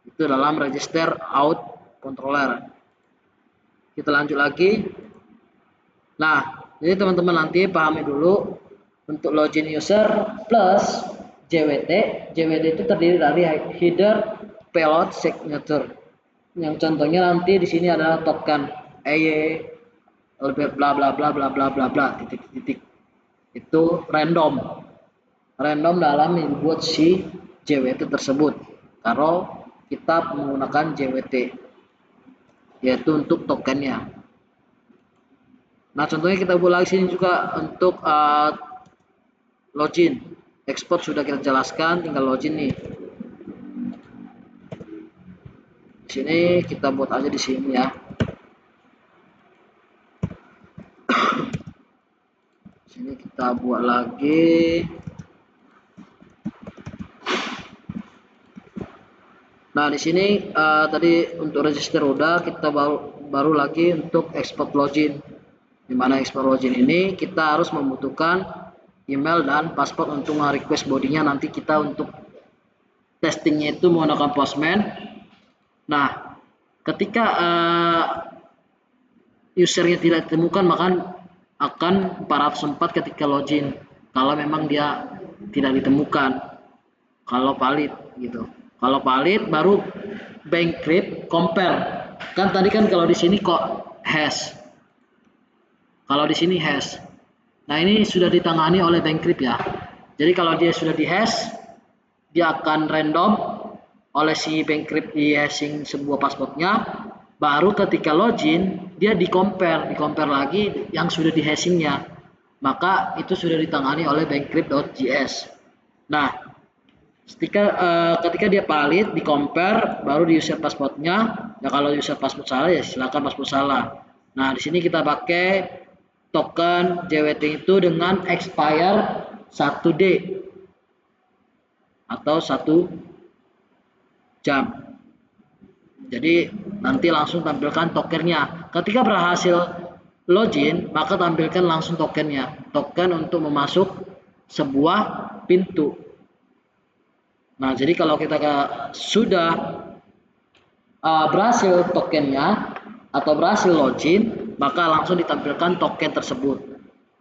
Itu dalam register out controller. Kita lanjut lagi. Nah, jadi teman-teman nanti pahami dulu untuk login user plus JWT. JWT itu terdiri dari header, payload, signature. Yang contohnya nanti di sini adalah token EY bla bla bla bla bla bla bla titik-titik. Itu random. Random dalam membuat si JWT tersebut. Kalau kita menggunakan JWT. yaitu untuk tokennya. Nah, contohnya kita buat lagi sini juga untuk login. Export sudah kita jelaskan, tinggal login nih. Di sini kita buat aja di sini ya. Di sini kita buat lagi. Nah, di sini tadi untuk register udah, kita baru lagi untuk export login. Di mana export login ini kita harus membutuhkan email dan password untuk request bodinya, nanti kita untuk testingnya itu menggunakan Postman. Nah, ketika usernya tidak ditemukan, maka akan 404 ketika login kalau memang dia tidak ditemukan, kalau valid gitu. Kalau valid baru Bankcrypt compare. Kan tadi kan kalau di sini kok hash. Kalau di sini hash. Nah, ini sudah ditangani oleh Bankcrypt ya. Jadi kalau dia sudah di hash, dia akan random oleh si Bankcrypt di hashing sebuah passwordnya. Baru ketika login dia di compare lagi yang sudah di hashingnya. Maka itu sudah ditangani oleh Bankcrypt.js. Nah, ketika dia valid, di compare, baru di user passwordnya. Ya kalau user password salah ya silakan password salah. Nah, di sini kita pakai token JWT itu dengan expire 1D atau 1 jam. Jadi nanti langsung tampilkan tokennya. Ketika berhasil login, maka tampilkan langsung tokennya. Token untuk memasuk sebuah pintu. Nah, jadi kalau kita sudah berhasil tokennya atau berhasil login, maka langsung ditampilkan token tersebut.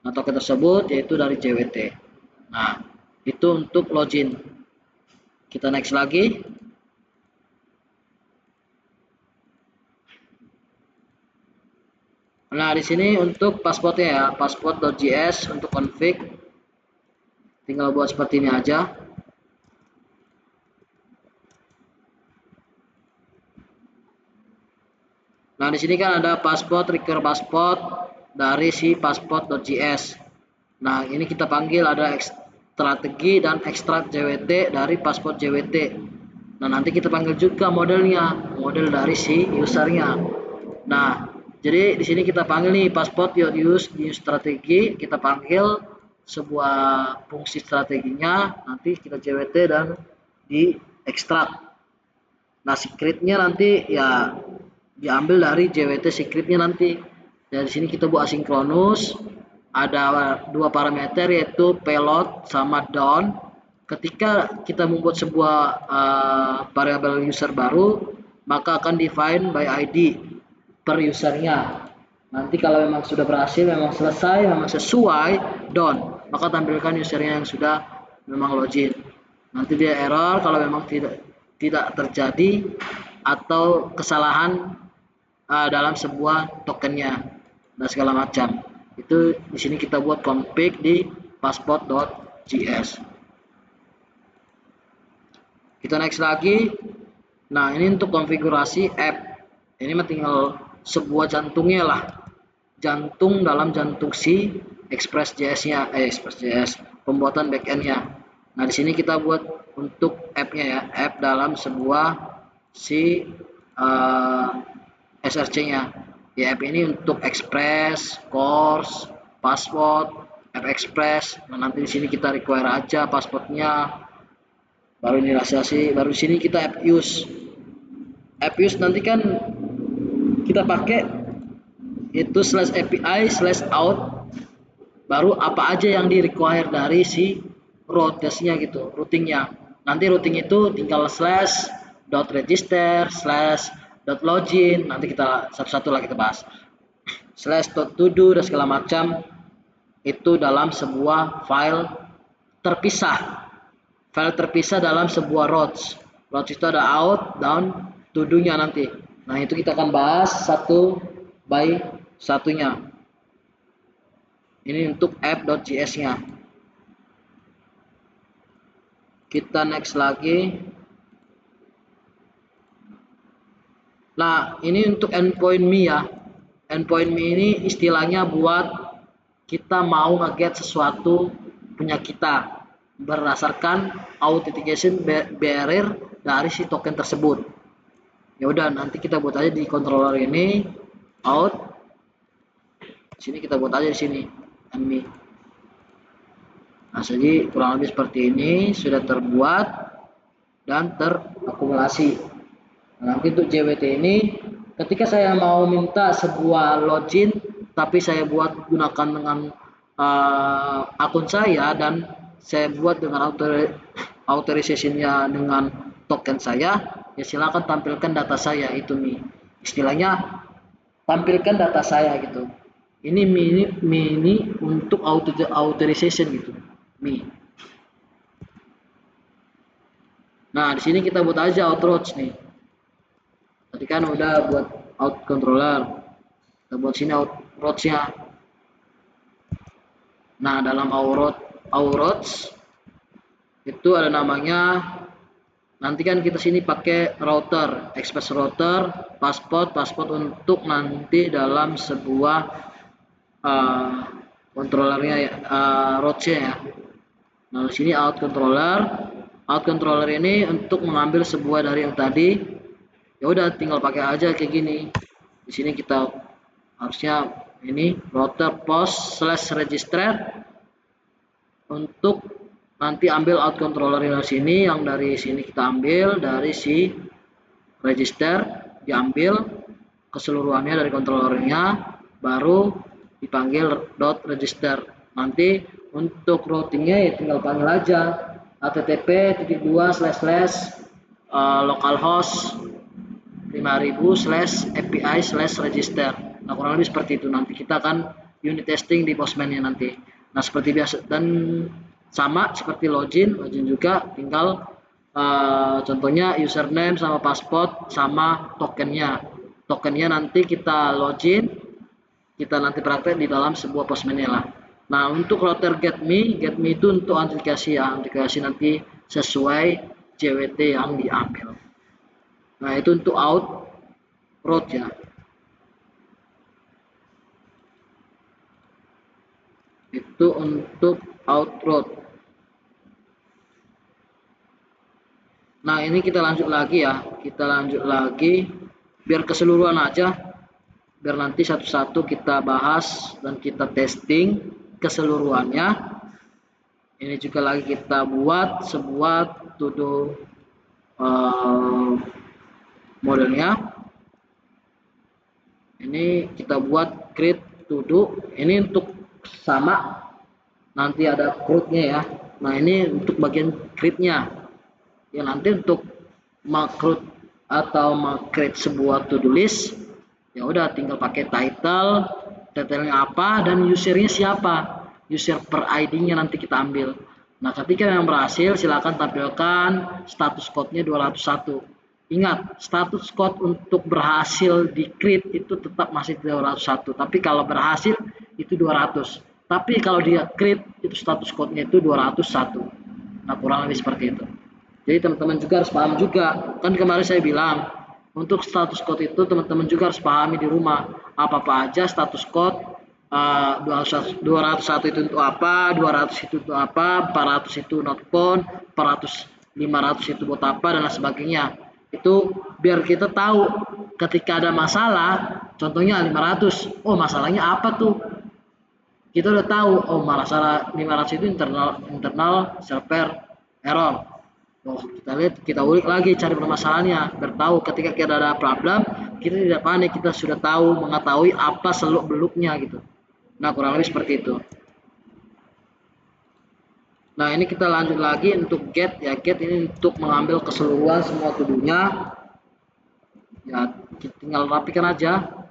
Nah, token tersebut yaitu dari JWT. Nah, itu untuk login. Kita next lagi. Nah, di sini untuk passwordnya ya, password.js untuk config. Tinggal buat seperti ini aja. Nah, di sini kan ada password, require password dari si password.js. Nah, ini kita panggil ada strategi dan ekstrak JWT dari password JWT. Nah, nanti kita panggil juga modelnya, model dari si usernya. Nah, jadi di sini kita panggil nih password use new strategi, kita panggil sebuah fungsi strateginya, nanti kita JWT dan di ekstrak. Nah, secretnya nanti ya diambil dari JWT secretnya nanti. Dari sini kita buat asinkronus. Ada dua parameter yaitu payload sama down. Ketika kita membuat sebuah variabel user baru, maka akan define by ID per usernya. Nanti kalau memang sudah berhasil, memang selesai, memang sesuai, down, maka tampilkan usernya yang sudah memang login. Nanti dia error kalau memang tidak terjadi atau kesalahan dalam sebuah tokennya dan segala macam. Itu di sini kita buat config di passport.js. Kita next lagi. Nah, ini untuk konfigurasi app. Ini mah tinggal sebuah jantungnya lah. Jantung dalam jantung si Express.js-nya, Express.js, pembuatan backend-nya. Nah, di sini kita buat untuk app-nya ya, app dalam sebuah si SRC-nya. Ya, app ini untuk Express, Course, Password, App Express. Nah, nanti di sini kita require aja passwordnya. Baru inisiasi, baru di sini kita app use. App use nanti kan kita pakai itu /API/out. Baru apa aja yang di require dari si rootnya gitu, routingnya. Nanti routing itu tinggal /.register, /.login, nanti kita satu-satu lah kita bahas. /.todo dan segala macam itu dalam sebuah file terpisah. File terpisah dalam sebuah routes. Routes itu ada out, down, to-do-nya nanti. Nah, itu kita akan bahas satu by satunya. Ini untuk app.js-nya. Kita next lagi. Nah, ini untuk endpoint me ya. Endpoint me ini istilahnya buat kita mau nge-get sesuatu punya kita berdasarkan authentication barrier dari si token tersebut. Ya udah, nanti kita buat aja di controller ini out. Sini kita buat aja di sini me. Nah, jadi kurang lebih seperti ini sudah terbuat dan terakumulasi. Nah, nanti untuk JWT ini ketika saya mau minta sebuah login tapi saya buat gunakan dengan akun saya dan saya buat dengan authorization-nya dengan token saya, ya silakan tampilkan data saya itu nih. Istilahnya tampilkan data saya gitu. Ini mini untuk authorization gitu. Mi. Nah, di sini kita buat aja outroach nih. Tadi kan udah buat out controller. Kita buat sini outroach-nya. Nah, dalam outroach itu ada namanya, nanti kan kita sini pakai router, express router, passport untuk nanti dalam sebuah controllernya ya, route-nya ya. Nah, di sini out controller ini untuk mengambil sebuah dari yang tadi. Ya udah, tinggal pakai aja kayak gini. Di sini kita harusnya ini router post slash register untuk nanti ambil out controller dari sini, yang dari sini kita ambil dari si register, diambil keseluruhannya dari controllernya, baru dipanggil .register. Nanti untuk routingnya ya tinggal panggil aja http://localhost 5000/API/register. Nah, kurang lebih seperti itu. Nanti kita akan unit testing di Postman-nya nanti. Nah, seperti biasa dan sama seperti login juga tinggal contohnya username sama password sama tokennya. Tokennya nanti kita login, kita nanti praktek di dalam sebuah Postman-nya lah. Nah, untuk router get me itu untuk aplikasi ya, aplikasi nanti sesuai JWT yang diambil. Nah, itu untuk out road ya. Itu untuk out road. Nah, ini kita lanjut lagi ya. Kita lanjut lagi biar keseluruhan aja. Biar nanti satu-satu kita bahas dan kita testing keseluruhannya. Ini juga lagi kita buat sebuah to-do modelnya. Ini kita buat create to-do. Ini untuk sama nanti ada create-nya ya. Nah, ini untuk bagian create-nya. Ya, nanti untuk create atau create sebuah to-do list, ya udah tinggal pakai title, detailnya apa dan usernya siapa. User per ID-nya nanti kita ambil. Nah, ketika yang berhasil silakan tampilkan status code-nya 201. Ingat, status code untuk berhasil di create itu tetap masih 201, tapi kalau berhasil itu 200. Tapi kalau dia create itu status code-nya itu 201. Nah, kurang lebih seperti itu. Jadi teman-teman juga harus paham juga. Kan kemarin saya bilang, untuk status code itu teman-teman juga harus pahami di rumah. Apa-apa aja status code 201 itu untuk apa, 200 itu untuk apa, 400 itu not found, 400 500 itu buat apa dan lain sebagainya. Itu biar kita tahu ketika ada masalah, contohnya 500, oh masalahnya apa tuh? Kita udah tahu, oh masalah 500 itu internal server error. Oh, kita lihat, kita ulik lagi cari permasalahannya, biar tahu ketika kita ada problem, kita tidak panik, kita sudah tahu mengetahui apa seluk beluknya gitu. Nah, kurang lebih seperti itu. Nah, ini kita lanjut lagi untuk get ya. Get ini untuk mengambil keseluruhan semua tuduhnya. Ya, tinggal rapikan aja.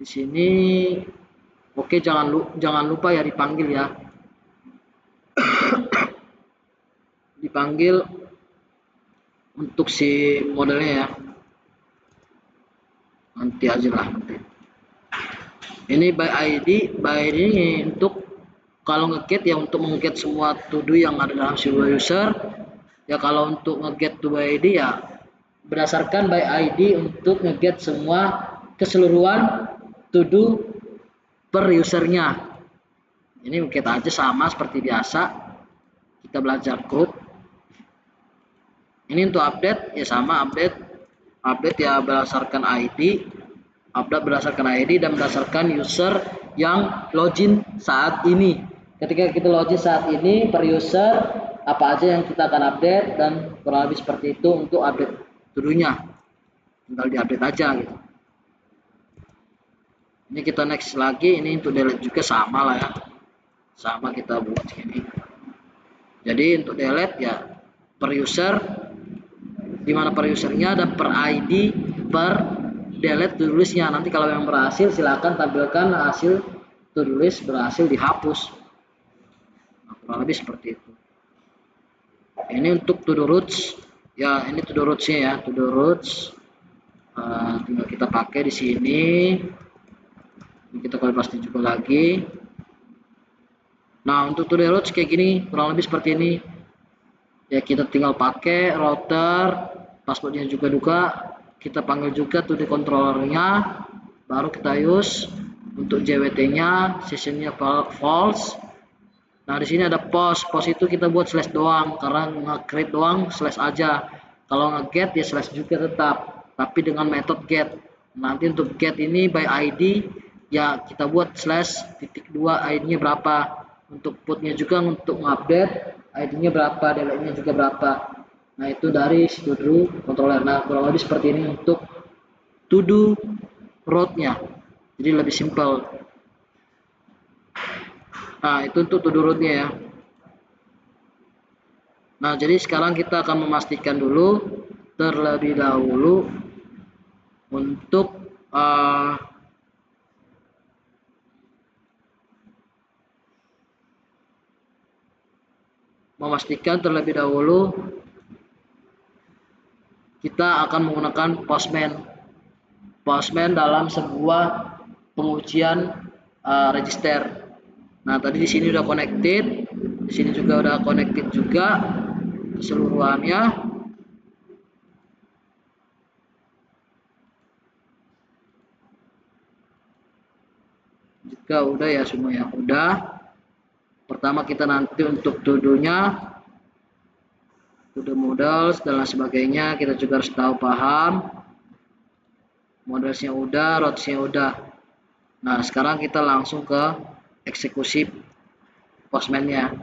Di sini oke, jangan lupa ya dipanggil ya. Dipanggil untuk si modelnya ya. Nanti aja lah. Ini by ID ini untuk kalau nge-get ya, untuk nge-get semua to do yang ada dalam sebuah user. Ya kalau untuk nge-get to by ID ya berdasarkan by ID untuk nge-get semua keseluruhan to do per usernya. Ini kita aja sama seperti biasa, kita belajar code. Ini untuk update ya sama, update ya berdasarkan ID, update berdasarkan ID dan berdasarkan user yang login saat ini. Ketika kita login saat ini per user, apa aja yang kita akan update, dan kurang lebih seperti itu untuk update to-do-nya. Tinggal diupdate aja gitu. Ini kita next lagi, ini untuk delete juga sama lah ya. Sama kita buat sini. Jadi untuk delete ya per user, dimana per usernya dan per ID per delete to-do list-nya. Nanti kalau yang berhasil silakan tampilkan hasil to-do list berhasil dihapus. Nah, kurang lebih seperti itu. Ini untuk to-do routes ya, ini to-do routes-nya ya, to-do routes. Tinggal kita pakai di sini. Ini kita pasti juga lagi. Nah, untuk to-do routes kayak gini, kurang lebih seperti ini. Ya, kita tinggal pakai router, passwordnya juga kita panggil juga to do controllernya, baru kita use. Untuk JWT-nya, sessionnya false. Nah, di sini ada post itu kita buat slash doang, karena nge-create doang slash aja. Kalau nge-get ya slash juga tetap, tapi dengan metode get. Nanti untuk get ini by ID ya kita buat slash titik 2 ID-nya berapa. Untuk putnya juga untuk update ID-nya berapa, delete-nya juga berapa. Nah, itu dari to do controller. Nah, kurang lebih seperti ini untuk to do route-nya. Jadi lebih simpel. Nah, itu untuk to do route-nya ya. Nah, jadi sekarang kita akan memastikan dulu terlebih dahulu untuk kita akan menggunakan Postman dalam sebuah pengujian register. Nah, tadi di sini udah connected, di sini juga udah connected juga keseluruhannya. Jika udah ya semua ya udah. Pertama kita nanti untuk to-do-nya, to-do models dan lain sebagainya kita juga harus tahu paham. Modelsnya udah, routes-nya udah. Nah, sekarang kita langsung ke eksekusi Postman-nya.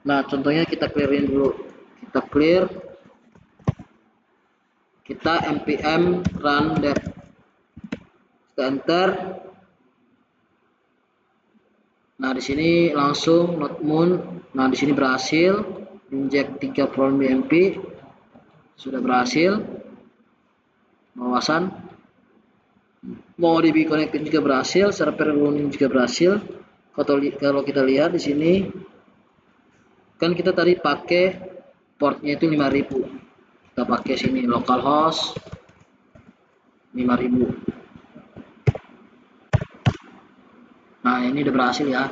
Nah, contohnya kita clearin dulu. Kita clear. Kita npm run dev. Kita enter. Nah, di sini langsung node-moon. Nah, di sini berhasil inject 3 from BMP. Sudah berhasil. Pengawasan. MongoDB connected juga berhasil, server running juga berhasil. Kalau kita lihat di sini kan kita tadi pakai portnya itu 5000. Kita pakai sini localhost 5000. Nah, ini udah berhasil ya.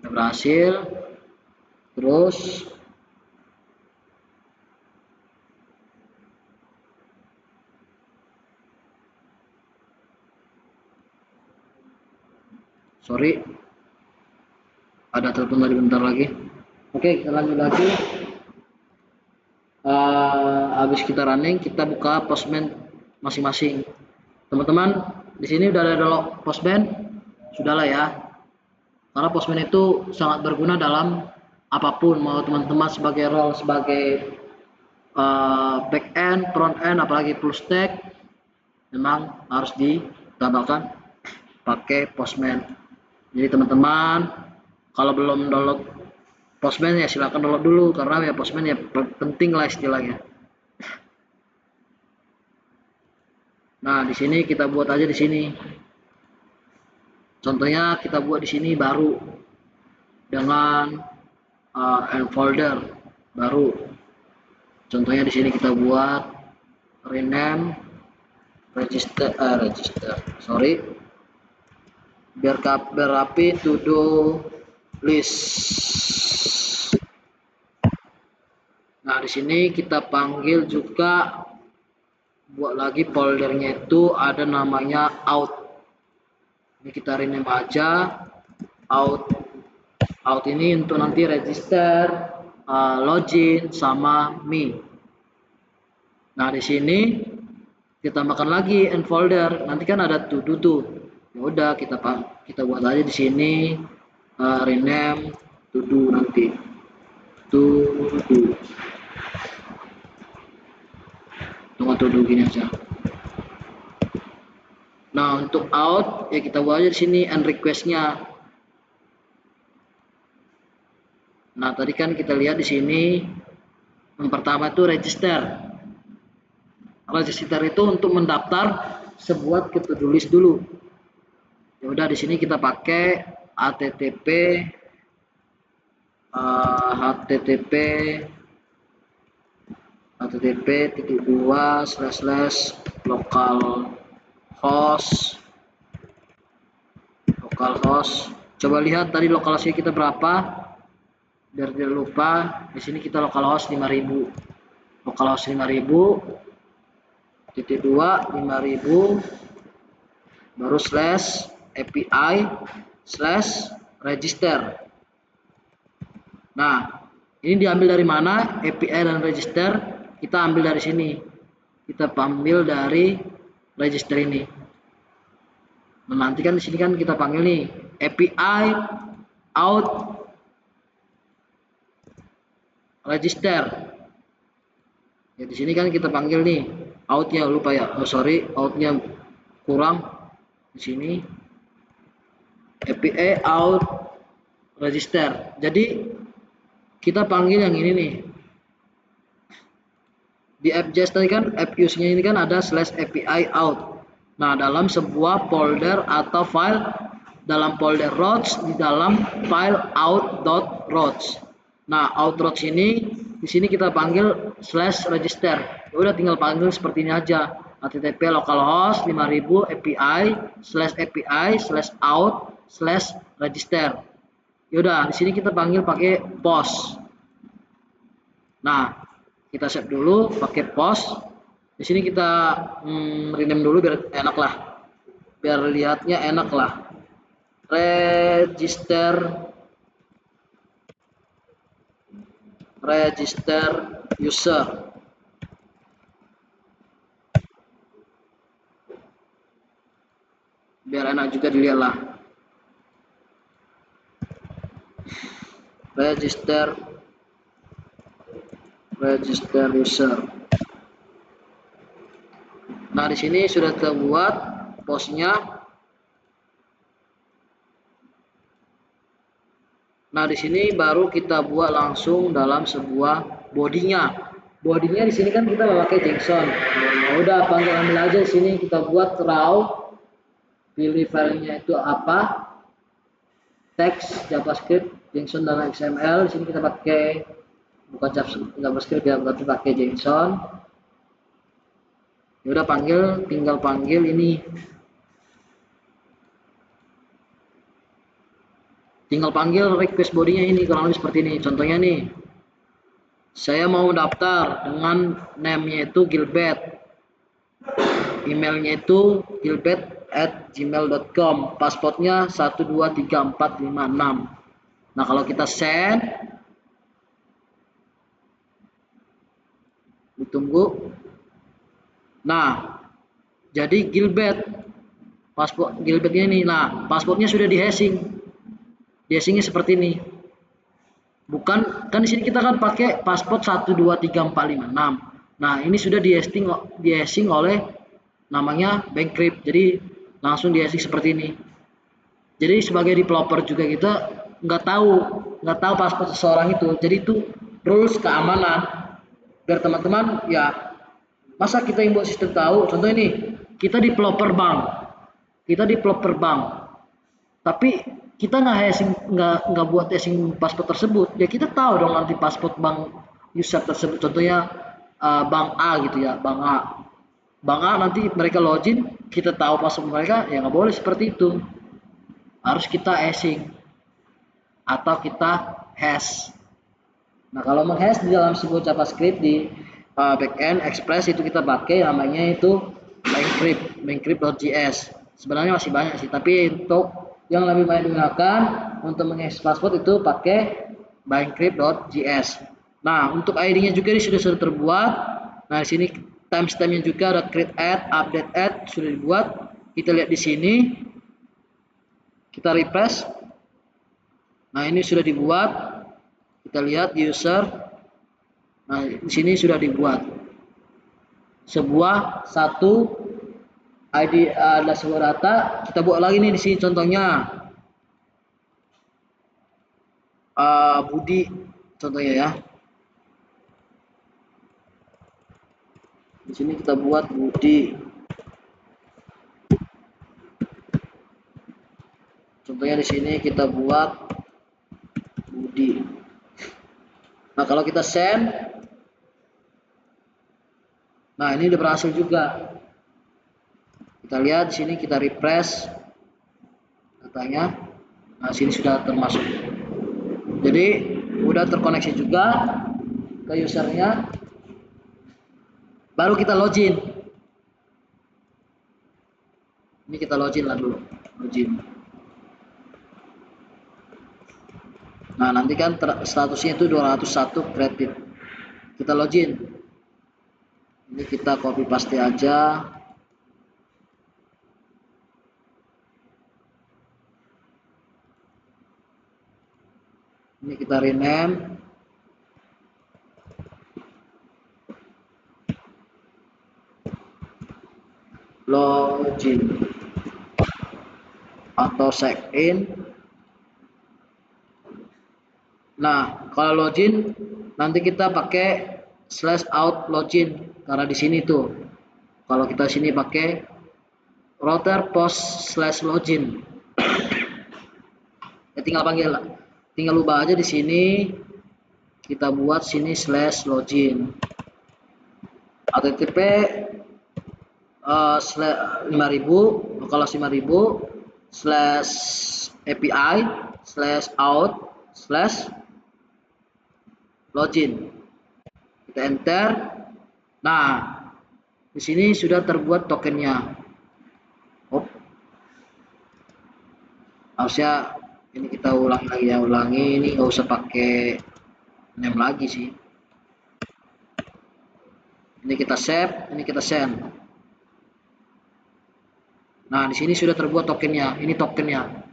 Udah berhasil. Terus sorry, ada telepon tadi bentar lagi. Oke, kita lanjut lagi. Habis kita running, kita buka Postman masing-masing. Teman-teman, di sini udah ada Postman, sudahlah ya. Karena Postman itu sangat berguna dalam apapun, mau teman-teman sebagai role sebagai back end, front end, apalagi full stack, memang harus ditambahkan pakai Postman. Jadi teman-teman, kalau belum download Postman ya silakan download dulu, karena ya Postman ya penting lah istilahnya. Nah, di sini kita buat aja di sini. Contohnya kita buat di sini baru dengan folder baru. Contohnya di sini kita buat rename register, sorry, biar rapi to do list. Nah, di sini kita panggil juga, buat lagi foldernya itu ada namanya out. Ini kita rename aja out. Out ini untuk nanti register, login sama me. Nah, di sini kita tambahkan lagi end folder. Nanti kan ada to do tuh. Ya udah kita buat aja di sini, rename to do nanti. To do. Tunggu to do gini aja. Nah, untuk out ya kita buat aja di sini end request-nya. Nah, tadi kan kita lihat di sini yang pertama itu register. Register itu untuk mendaftar sebuah ke to-do list dulu. Ya udah, di sini kita pakai http http://localhost. Coba lihat tadi lokalisasi kita berapa, biar tidak lupa. Di sini kita localhost 5000. Localhost 5000 titik 2 5000 baru slash API slash register. Nah, ini diambil dari mana? API dan register kita ambil dari sini. Kita ambil dari register ini. Nah, nanti kan di sini kan kita panggil nih API out register. Ya, di sini kan kita panggil nih outnya, lupa ya. Oh sorry, outnya kurang di sini. API out register. Jadi kita panggil yang ini nih. Di AppJS tadi kan app use-nya ini kan ada slash API out. Nah, dalam sebuah folder atau file, dalam folder routes, di dalam file out.routes. Nah, out.routes ini di sini kita panggil slash register. Ya udah, tinggal panggil seperti ini aja. http localhost 5000 API slash out slash register. Yaudah, di sini kita panggil pakai post. Nah, kita save dulu pakai post. Di sini kita rename dulu biar enak lah, biar lihatnya enak lah. Register user. Biar enak juga dilihat lah. Register user. Nah, di sini sudah terbuat postnya. Nah, di sini baru kita buat langsung dalam sebuah bodinya. Bodinya di sini kan kita memakai JSON. Nah, udah ambil aja di sini kita buat raw. Pilih filenya itu apa? Teks, JavaScript, JSON dan XML. Di sini kita pakai bukan JavaScript ya, berarti pakai JSON. Ya udah, tinggal panggil ini. Tinggal panggil request bodinya ini, kurang lebih seperti ini. Contohnya nih, saya mau daftar dengan name-nya itu Gilbert, emailnya itu gilbert@gmail.com, passwordnya 123456. Nah, kalau kita send, ditunggu. Nah, jadi Gilbert, paspor Gilbertnya ini. Nah, paspornya sudah di hashing. Di hashingnya seperti ini. Bukan, kan di sini kita kan pakai paspor 123456. Nah, ini sudah di hashing oleh namanya Bankcrypt. Jadi langsung di hashing seperti ini. Jadi sebagai developer juga kita nggak tahu paspor seseorang itu. Jadi itu rules keamanan. Biar teman-teman ya, masa kita yang buat sistem tahu. Contoh ini, kita developer bank. Tapi kita nggak buat hashing paspor tersebut. Ya kita tahu dong nanti paspor bank user tersebut. Contohnya bank A gitu ya, bank A. Bank A nanti mereka login, kita tahu paspor mereka, ya nggak boleh seperti itu. Harus kita hashing. atau kita hash. Nah, kalau menghash di dalam sebuah JavaScript di backend Express itu kita pakai namanya itu bangcrypt.js. Sebenarnya masih banyak sih, tapi untuk yang lebih banyak digunakan untuk menghash password itu pakai bangcrypt.js. Nah, untuk ID-nya juga ini sudah terbuat. Nah, di sini timestampnya juga ada create add, update add sudah dibuat. Kita lihat di sini. Kita refresh. Nah, ini sudah dibuat. Kita lihat user. Nah, di sini sudah dibuat sebuah satu ID, ada sebuah data. Kita buat lagi nih di sini contohnya Budi contohnya ya. Di sini kita buat Budi. Contohnya di sini kita buat Budi. Nah, kalau kita send, nah ini udah berhasil juga. Kita lihat di sini, kita refresh datanya. Nah, sini sudah termasuk. Jadi udah terkoneksi juga ke usernya. Baru kita login. Ini kita login lah dulu. Login. Nah, nanti kan statusnya itu 201 credit. Kita login. Ini kita copy paste aja. Ini kita rename. Login atau check in. Nah, kalau login nanti kita pakai /out login karena di sini tuh. Kalau kita sini pakai router post /login. Ya, tinggal ubah aja di sini. Kita buat sini /login. HTTP 5000, kalau 5000 /API/out/login. Kita enter. Nah, di sini sudah terbuat tokennya. Harusnya ini kita ulangi lagi ya, ini nggak usah pakai name lagi sih. Ini kita save, ini kita send. Nah, di sini sudah terbuat tokennya. Ini tokennya.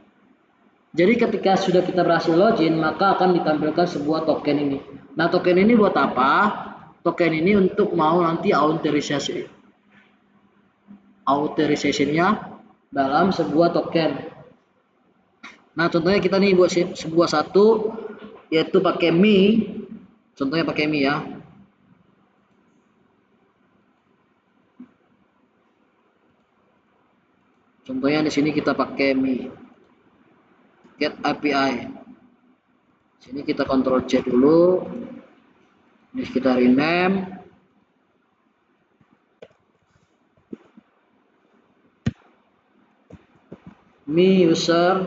Jadi ketika sudah kita berhasil login, maka akan ditampilkan sebuah token ini. Nah, token ini buat apa? Token ini untuk mau nanti authorization-nya dalam sebuah token. Nah, contohnya kita nih buat sebuah satu, yaitu pakai Mi. Contohnya pakai Mi ya. Contohnya di sini kita pakai Mi. Get API. Sini kita Ctrl C dulu. Ini kita rename. Mi user,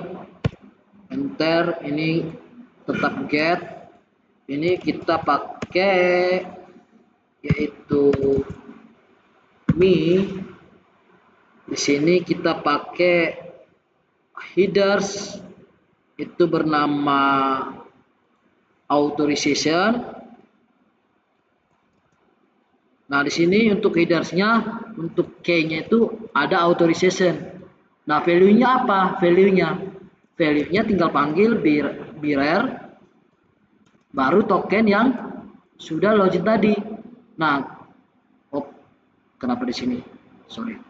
enter. Ini tetap get. Ini kita pakai yaitu Mi. Di sini kita pakai headers itu bernama authorization. Nah, di sini untuk headersnya, untuk key-nya itu ada authorization. Nah, value-nya apa? Value-nya tinggal panggil bearer baru token yang sudah login tadi. Nah, kenapa di sini? Sorry.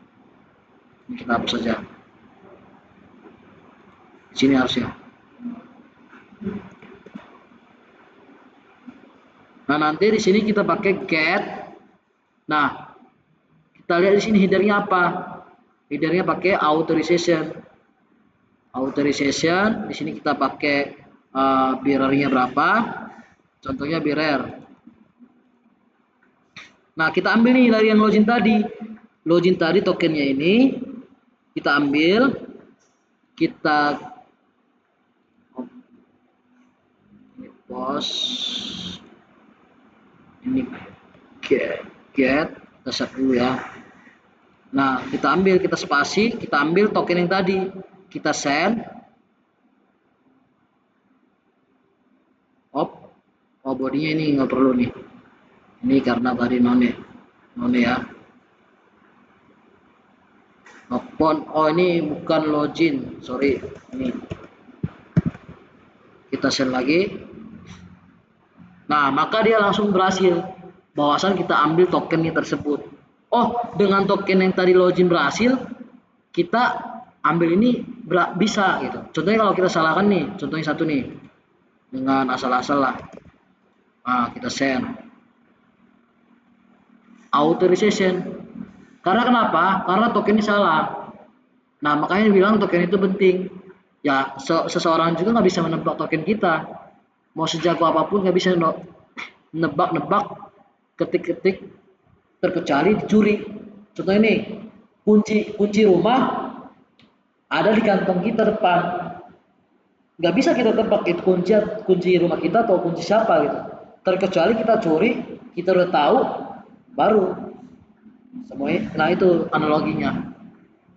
Ini kita hapus saja. Di sini harusnya. Nah, nanti di sini kita pakai get. Nah, kita lihat di sini headernya apa? Headernya pakai authorization. Authorization. Di sini kita pakai bearernya berapa? Contohnya bearer. Nah, kita ambil nih dari yang login tadi. Login tadi tokennya ini kita ambil, kita Post ini get kita set dulu ya. Nah, kita spasi, kita ambil token yang tadi, kita send. Oh bodinya ini nggak perlu nih. Ini karena tadi none ya. Oh ini bukan login, sorry. Ini kita send lagi. Nah, maka dia langsung berhasil. Bahwasan kita ambil tokennya tersebut. Oh, dengan token yang tadi login berhasil, kita ambil ini bisa gitu. Contohnya kalau kita salahkan nih, contohnya satu nih, dengan asal-asal lah. Nah, kita send. Authorization. Karena kenapa? Karena tokennya salah. Nah, makanya bilang token itu penting. Ya, seseorang juga nggak bisa menebak token kita. Mau sejago apapun nggak bisa nebak-nebak, ketik-ketik, terkecuali dicuri. Contoh ini, kunci rumah ada di kantong kita depan. Nggak bisa kita tebak itu kunci rumah kita atau kunci siapa gitu. Terkecuali kita curi, kita udah tahu, baru semuanya. Nah itu analoginya.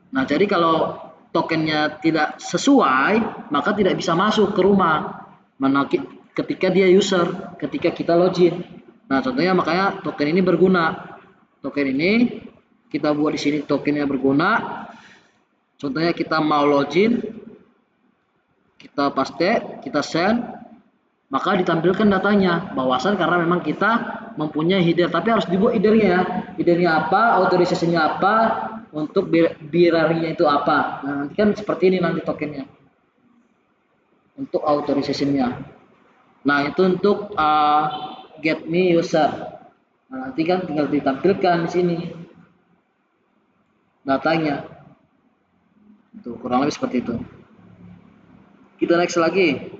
Nah jadi kalau tokennya tidak sesuai, maka tidak bisa masuk ke rumah. Mana ketika dia user, ketika kita login. Nah contohnya makanya token ini berguna. Token ini kita buat di sini tokennya berguna. Contohnya kita mau login, kita paste, kita send, maka ditampilkan datanya. Bahwasan karena memang kita mempunyai header, tapi harus dibuat headernya ya. Headernya apa, authorization-nya apa, untuk bearernya itu apa. Nah, nanti kan seperti ini nanti tokennya. Untuk authorization-nya. Nah, itu untuk get me user. Nah, nanti kan tinggal ditampilkan di sini datanya. Itu kurang lebih seperti itu. Kita next lagi.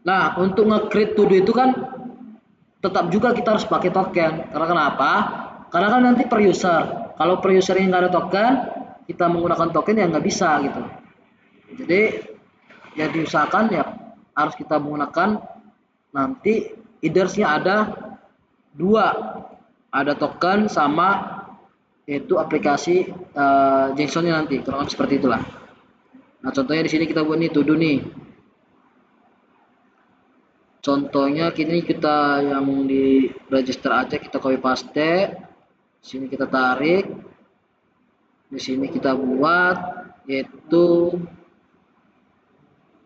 Nah, untuk nge-create to do itu kan tetap juga kita harus pakai token. Karena kenapa? Karena kan nanti per user. Kalau per user yang nggak ada token, kita menggunakan token ya nggak bisa gitu. Jadi ya diusahakan ya harus kita menggunakan nanti either-nya ada dua, ada token sama yaitu aplikasi JSON-nya nanti, kurang lebih seperti itulah. Nah contohnya di sini kita buat nih to do nih. Contohnya kini kita yang di register aja, kita copy paste, sini kita tarik, di sini kita buat yaitu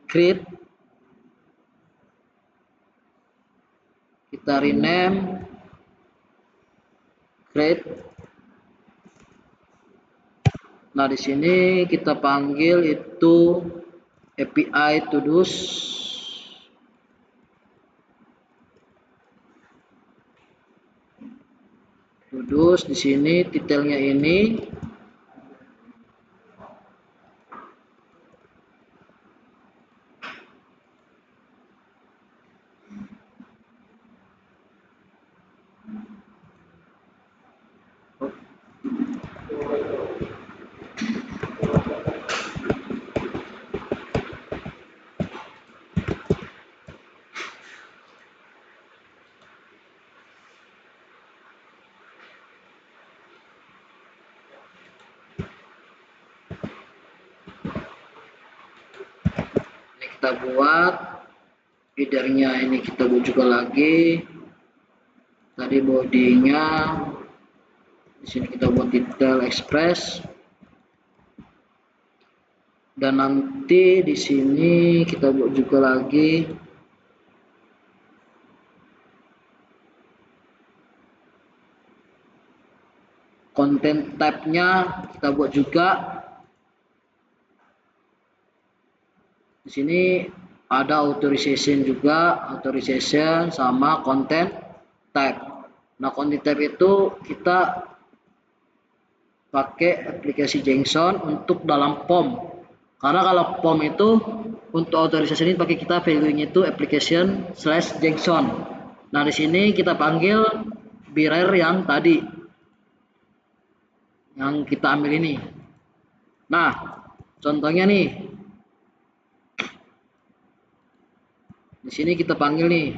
create, kita rename create. Nah di sini kita panggil itu API to-dos. To-dos di sini detailnya ini. Ini kita buat headernya, ini kita buat juga lagi. Tadi bodinya di sini kita buat detail express. Dan nanti di sini kita buat juga lagi content type-nya, kita buat juga. Di sini ada authorization juga, authorization sama content type. Nah, content type itu kita pakai aplikasi JSON untuk dalam POM. Karena kalau POM itu untuk authorization ini pakai kita value-nya itu application/JSON. Nah, di sini kita panggil bearer yang tadi yang kita ambil ini. Nah, Contohnya nih, di sini kita panggil nih.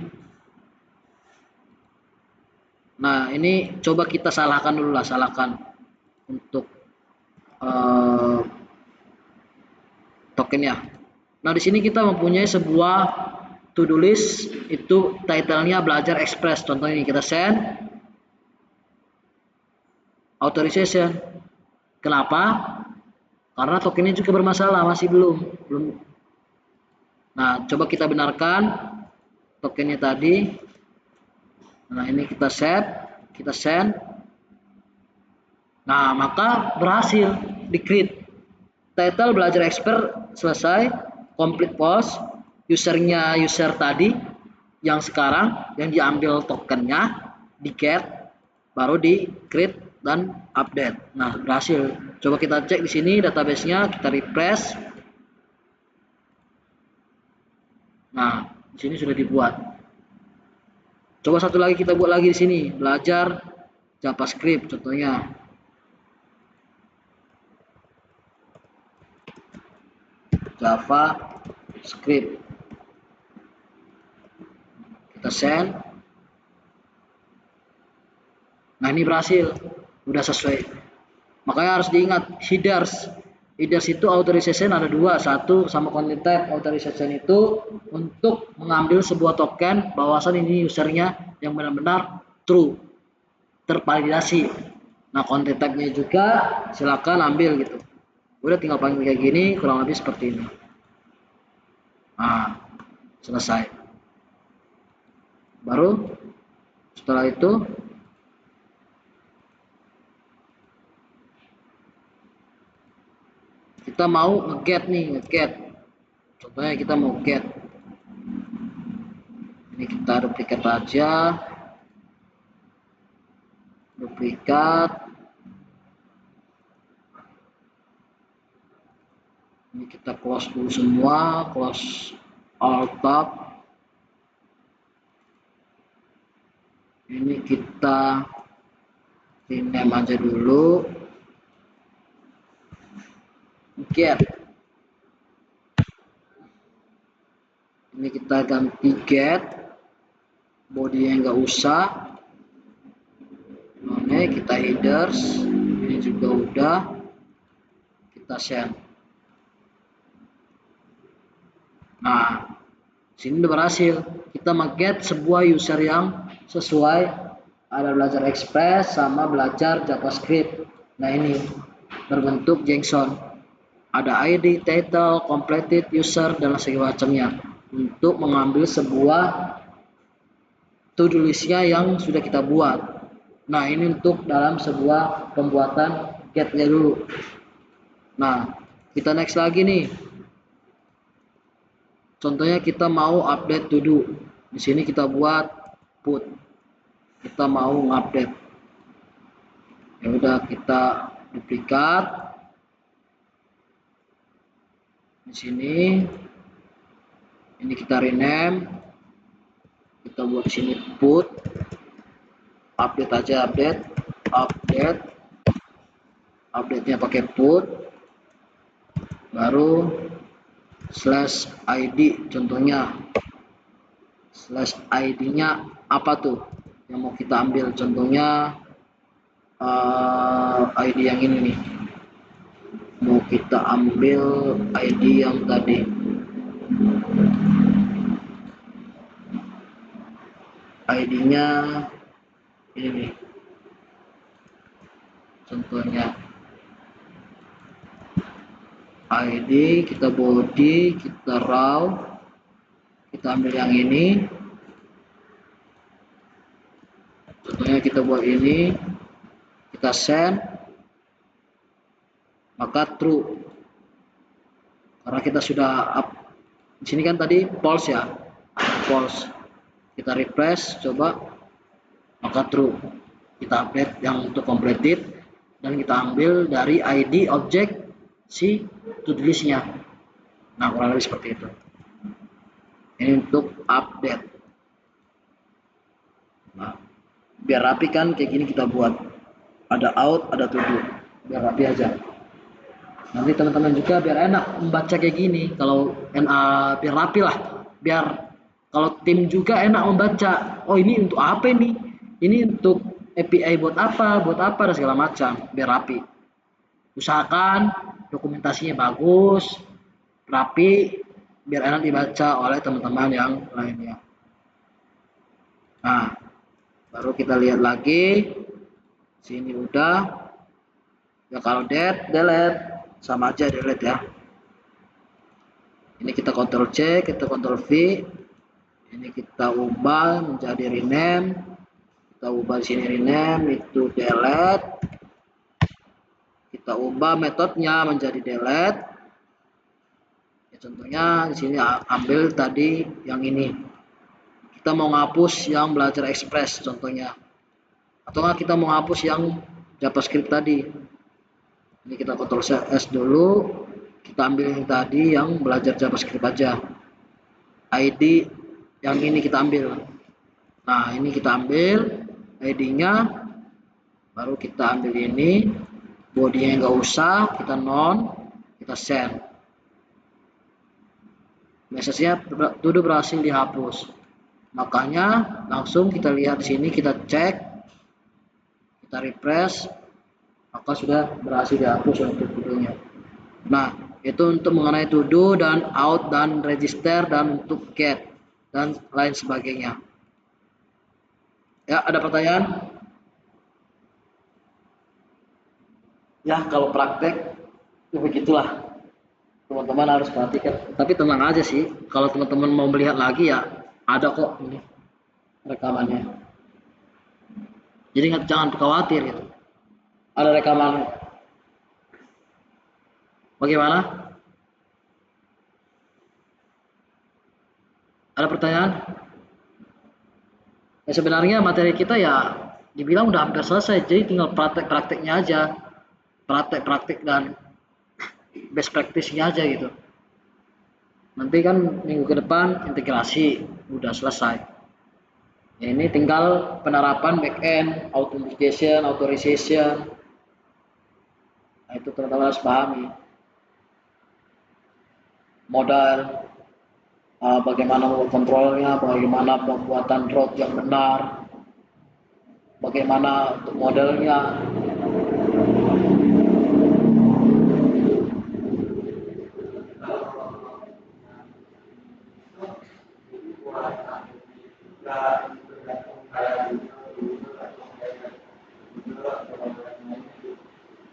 Nah, ini coba kita salahkan dulu lah, salahkan untuk tokennya. Nah, di sini kita mempunyai sebuah to-do list, itu title-nya belajar express. Contohnya ini kita send authorization. Kenapa? Karena tokennya juga bermasalah, masih belum. Nah, coba kita benarkan tokennya tadi. Nah, ini kita send. Nah, maka berhasil di-create. Title belajar expert selesai, complete post, usernya user tadi yang sekarang yang diambil tokennya di get, baru di create dan update. Nah, berhasil. Coba kita cek di sini database-nya, kita refresh. Nah, di sini sudah dibuat. Coba satu lagi kita buat lagi di sini, belajar JavaScript contohnya. JavaScript. Kita send. Nah, ini berhasil. Udah sesuai. Makanya harus diingat headers. Headers itu authorization ada dua. Satu sama content type. Authorization itu untuk mengambil sebuah token bahwasan ini usernya yang benar-benar true, tervalidasi. Nah, content type-nya juga silakan ambil gitu. Udah tinggal panggil kayak gini, kurang lebih seperti ini. Nah, selesai. Baru setelah itu kita mau nge-get nih, nge-get. Contohnya kita mau get. Ini kita duplikat aja. Duplikat. Ini kita close dulu semua, close all tab. Ini kita rename aja dulu. Get. Ini kita ganti get. Body-nya nggak usah. Oke, kita headers. Ini juga udah. Kita send. Nah, sini udah berhasil. Kita nge-get sebuah user yang sesuai, ada belajar Express sama belajar JavaScript. Nah, ini berbentuk JSON. Ada ID, title, completed, user, dan segala macamnya untuk mengambil sebuah to-do list-nya yang sudah kita buat. Nah, ini untuk dalam sebuah pembuatan get-nya dulu. Nah, kita next lagi nih. Contohnya kita mau update to do. Di sini kita buat put. Kita mau update. Ya udah, kita duplikat. Di sini ini kita rename. Kita buat di sini put. Update aja, update. Update-nya pakai put. Baru slash id, contohnya slash id-nya apa tuh yang mau kita ambil. Contohnya id yang ini nih, mau kita ambil id yang tadi. ID-nya ini nih, contohnya ID, kita body, kita raw, kita ambil yang ini. Contohnya kita buat ini, kita send, maka true. Karena kita sudah up. Di sini kan tadi false ya, false. Kita refresh, coba, maka true. Kita update yang untuk completed dan kita ambil dari ID objek si to-do list-nya. Nah, kurang lebih seperti itu. Ini untuk update. Nah, biar rapi kan kayak gini kita buat. Ada out, ada to do. Biar rapi aja. Nanti teman-teman juga biar enak membaca kayak gini. Kalau biar rapi lah. Biar kalau tim juga enak membaca. Oh ini untuk apa ini? Ini untuk API buat apa? Buat apa dan segala macam. Biar rapi. Usahakan dokumentasinya bagus, rapi, biar enak dibaca oleh teman-teman yang lainnya. Nah, baru kita lihat lagi. Sini udah. Ya kalau delete sama aja delete ya. Ini kita Ctrl C, kita Ctrl V. Ini kita ubah menjadi rename. Kita ubah di sini rename itu delete. Kita ubah metodenya menjadi delete. Ya, contohnya di sini ambil tadi yang ini. Kita mau ngapus yang belajar Express contohnya. Atau kita mau hapus yang JavaScript tadi. Ini kita Ctrl S dulu. Kita ambil yang tadi yang belajar JavaScript aja. ID yang ini kita ambil. Nah, ini kita ambil ID-nya. Baru kita ambil ini. Body-nya nggak usah, kita non, kita send. Message-nya sudah berhasil dihapus. Makanya langsung kita lihat sini, kita cek, kita refresh, maka sudah berhasil dihapus untuk videonya. Nah, itu untuk mengenai to do dan out dan register dan untuk get dan lain sebagainya. Ya, ada pertanyaan? Ya, kalau praktek ya begitulah. Teman-teman harus perhatikan. Tapi tenang aja sih, kalau teman-teman mau melihat lagi ya ada kok ini rekamannya. Jadi jangan khawatir gitu. Ada rekaman. Bagaimana? Ada pertanyaan? Ya sebenarnya materi kita ya dibilang udah hampir selesai, jadi tinggal praktek-prakteknya aja. Praktek-praktek dan best practice-nya aja gitu. Nanti kan minggu ke depan integrasi udah selesai. Ya, ini tinggal penerapan backend, authentication, authorization. Nah, itu teman-teman harus pahami. Modal, bagaimana kontrolnya, bagaimana pembuatan route yang benar, bagaimana untuk modelnya.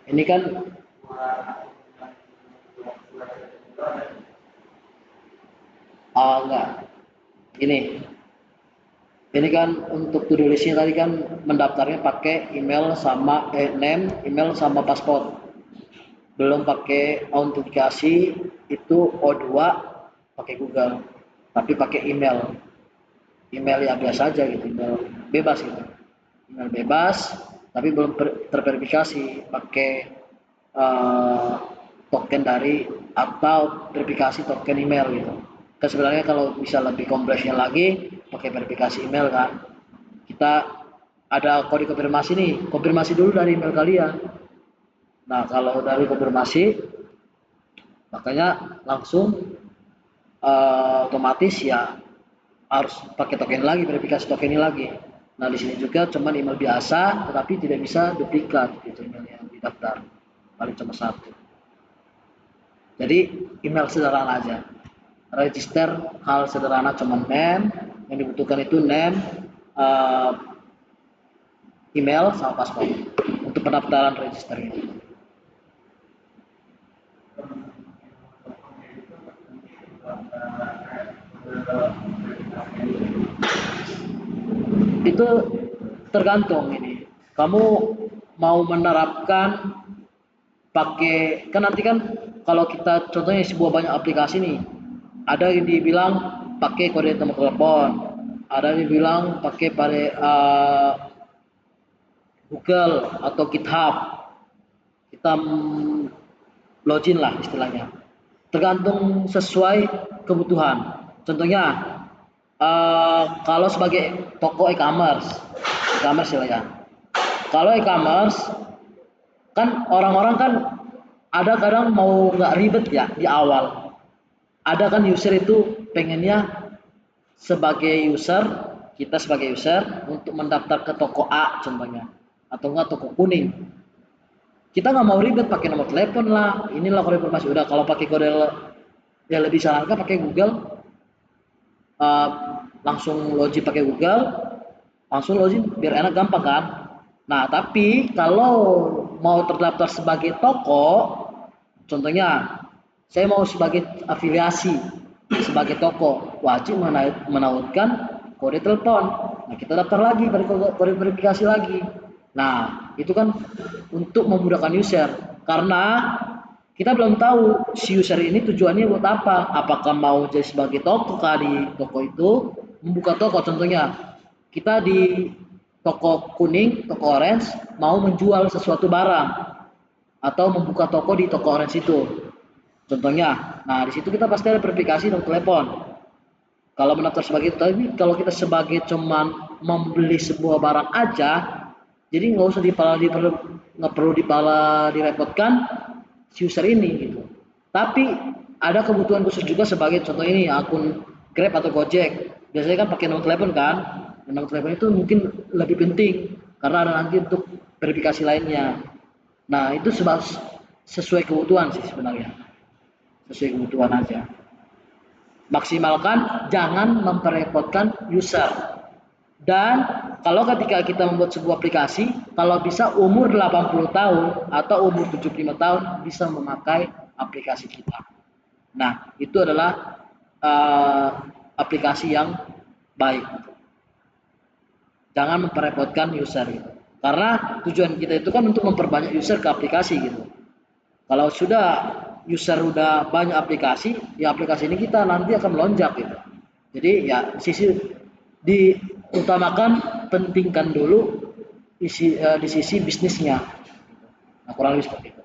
Ini kan enggak, ini kan untuk to do listnya tadi kan mendaftarnya pakai email sama name, email sama paspor. Belum pakai autentikasi itu O2 pakai Google, tapi pakai email. Email ya biasa aja gitu, email bebas gitu. Email bebas, tapi belum terverifikasi pakai uh, token dari atau verifikasi token email gitu. Kan sebenarnya kalau bisa lebih kompleksnya lagi pakai verifikasi email kan. Kita ada kode konfirmasi nih, konfirmasi dulu dari email kalian. Nah, kalau dari konfirmasi makanya langsung otomatis ya harus pakai token lagi, verifikasi token ini lagi. Nah, di sini juga cuma email biasa, tetapi tidak bisa duplikat gitu email yang didaftar. Paling cuma satu. Jadi email sederhana aja. Register hal sederhana cuma name, yang dibutuhkan itu name, email sama paspor untuk pendaftaran register ini. Itu tergantung ini. Kamu mau menerapkan pakai kan nanti kan kalau kita contohnya sebuah banyak aplikasi nih, ada yang dibilang pakai kode nomor telepon, ada yang bilang pakai pada Google atau GitHub. Kita login lah istilahnya. Tergantung sesuai kebutuhan. Contohnya kalau sebagai toko e-commerce silakan. Kalau e-commerce kan orang-orang kan ada kadang mau nggak ribet ya di awal. Ada kan user itu pengennya sebagai user, kita sebagai user untuk mendaftar ke toko A contohnya, atau enggak toko kuning. Kita nggak mau ribet pakai nomor telepon lah, inilah kode informasi. Udah kalau pakai kode yang lebih sarankan pakai Google, uh, langsung login pakai Google, langsung login biar enak gampang kan. Nah tapi kalau mau terdaftar sebagai toko, contohnya saya mau sebagai afiliasi sebagai toko, wajib menautkan kode telepon. Nah kita daftar lagi pada kode verifikasi lagi. Nah itu kan untuk memudahkan user, karena kita belum tahu si user ini tujuannya buat apa. Apakah mau jadi sebagai toko kah di toko itu, membuka toko contohnya. Kita di toko kuning, toko orange mau menjual sesuatu barang atau membuka toko di toko orange itu. Contohnya, nah di situ kita pasti ada verifikasi nomor telepon. Kalau mendaftar sebagai itu, tapi kalau kita sebagai cuman membeli sebuah barang aja, jadi nggak usah nggak perlu direpotkan si user ini gitu. Tapi ada kebutuhan khusus juga sebagai contoh ini akun Grab atau Gojek. Biasanya kan pakai nomor telepon kan. Nomor telepon itu mungkin lebih penting karena ada nanti untuk verifikasi lainnya. Nah itu sesuai kebutuhan sih sebenarnya. Sesuai kebutuhan aja. Maksimalkan jangan memperepotkan user. Dan kalau ketika kita membuat sebuah aplikasi, kalau bisa umur 80 tahun atau umur 75 tahun bisa memakai aplikasi kita. Nah, itu adalah aplikasi yang baik. Jangan memperepotkan user gitu. Karena tujuan kita itu kan untuk memperbanyak user ke aplikasi gitu. Kalau sudah user udah banyak aplikasi, ya aplikasi ini kita nanti akan melonjak gitu. Jadi ya diutamakan, pentingkan dulu di sisi bisnisnya. Nah, kurang lebih seperti itu.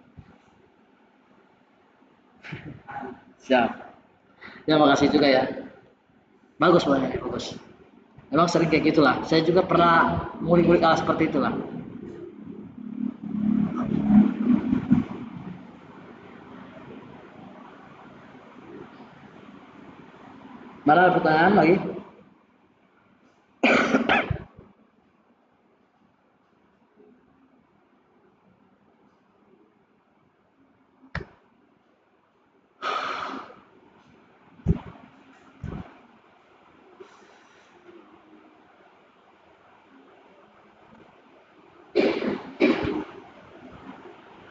Siap. Ya makasih juga ya. Bagus banget, bagus. Memang sering kayak gitulah. Saya juga pernah ngulik-ngulik hal seperti itulah. Mana ada pertanyaan lagi?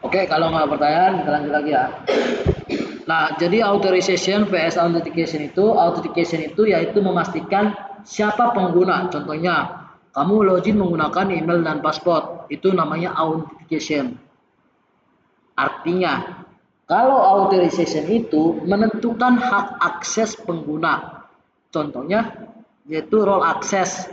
Oke, kalau nggak pertanyaan kita lanjut lagi ya. Nah, jadi authorization vs authentication itu yaitu memastikan siapa pengguna. Contohnya, kamu login menggunakan email dan paspor, itu namanya authentication. Artinya, kalau authorization itu menentukan hak akses pengguna. Contohnya, yaitu role access.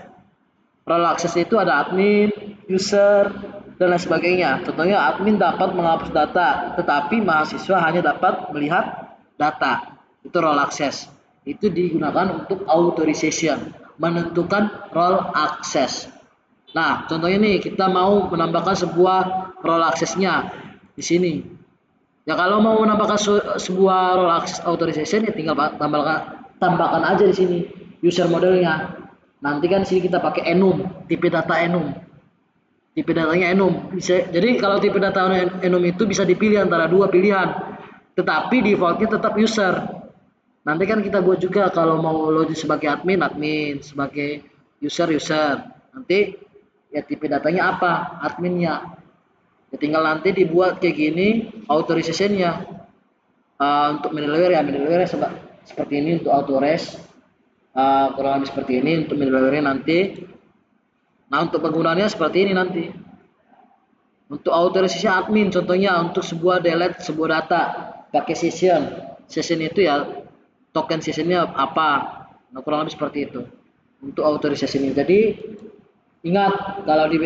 Role access itu ada admin, user, dan lain sebagainya. Contohnya admin dapat menghapus data, tetapi mahasiswa hanya dapat melihat data. Itu role access. Itu digunakan untuk authorization, menentukan role access. Nah, contohnya nih kita mau menambahkan sebuah role access-nya di sini. Ya kalau mau menambahkan sebuah role access authorization ya tinggal tambahkan aja di sini user modelnya. Nanti kan di sini kita pakai enum, tipe data enum. Tipe datanya enum. Jadi kalau tipe data enum itu bisa dipilih antara dua pilihan. Tetapi defaultnya tetap user. Nanti kan kita buat juga kalau mau login sebagai admin, admin, sebagai user, user. Nanti ya tipe datanya apa? Adminnya. Ya tinggal nanti dibuat kayak gini authorization-nya. Untuk middleware ya middleware seperti ini untuk autorest. Kurang lebih seperti ini untuk middleware nanti. Nah untuk penggunaannya seperti ini nanti. Untuk authorization admin contohnya untuk sebuah delete sebuah data pakai session. Session itu ya token sessionnya apa. Nah kurang lebih seperti itu. Untuk authorization ini. Jadi ingat kalau di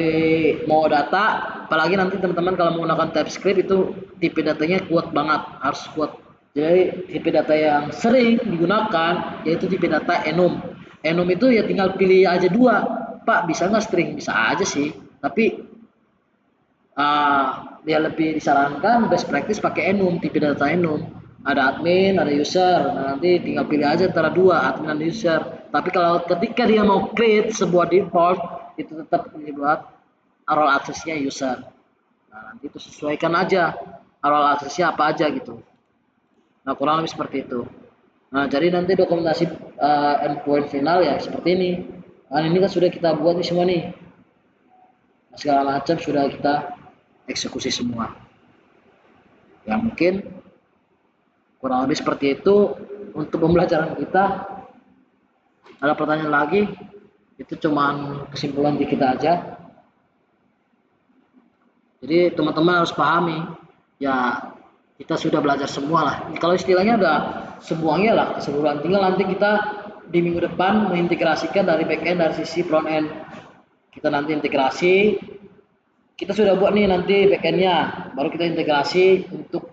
mau data, apalagi nanti teman-teman kalau menggunakan TypeScript itu tipe datanya kuat banget, harus kuat. Jadi tipe data yang sering digunakan yaitu tipe data enum. Enum itu ya tinggal pilih aja dua, Pak bisa nggak string? Bisa aja sih, tapi dia lebih disarankan best practice pakai enum, tipe data enum. Ada admin, ada user. Nah, nanti tinggal pilih aja antara dua, admin dan user. Tapi kalau ketika dia mau create sebuah default, itu tetap dibuat role access-nya user. Nah, nanti itu sesuaikan aja role access-nya apa aja gitu. Nah, kurang lebih seperti itu. Nah, jadi nanti dokumentasi endpoint final ya seperti ini. Nah, ini kan sudah kita buat nih semua nih. Segala macam sudah kita eksekusi semua. Ya mungkin kurang lebih seperti itu untuk pembelajaran kita. Ada pertanyaan lagi? Itu cuman kesimpulan di kita aja. Jadi teman-teman harus pahami, ya kita sudah belajar semua lah. Kalau istilahnya udah semuanya lah keseluruhan. Tinggal nanti kita di minggu depan mengintegrasikan dari back end dari sisi front end. Kita nanti integrasi. Kita sudah buat nih nanti back endnya, baru kita integrasi untuk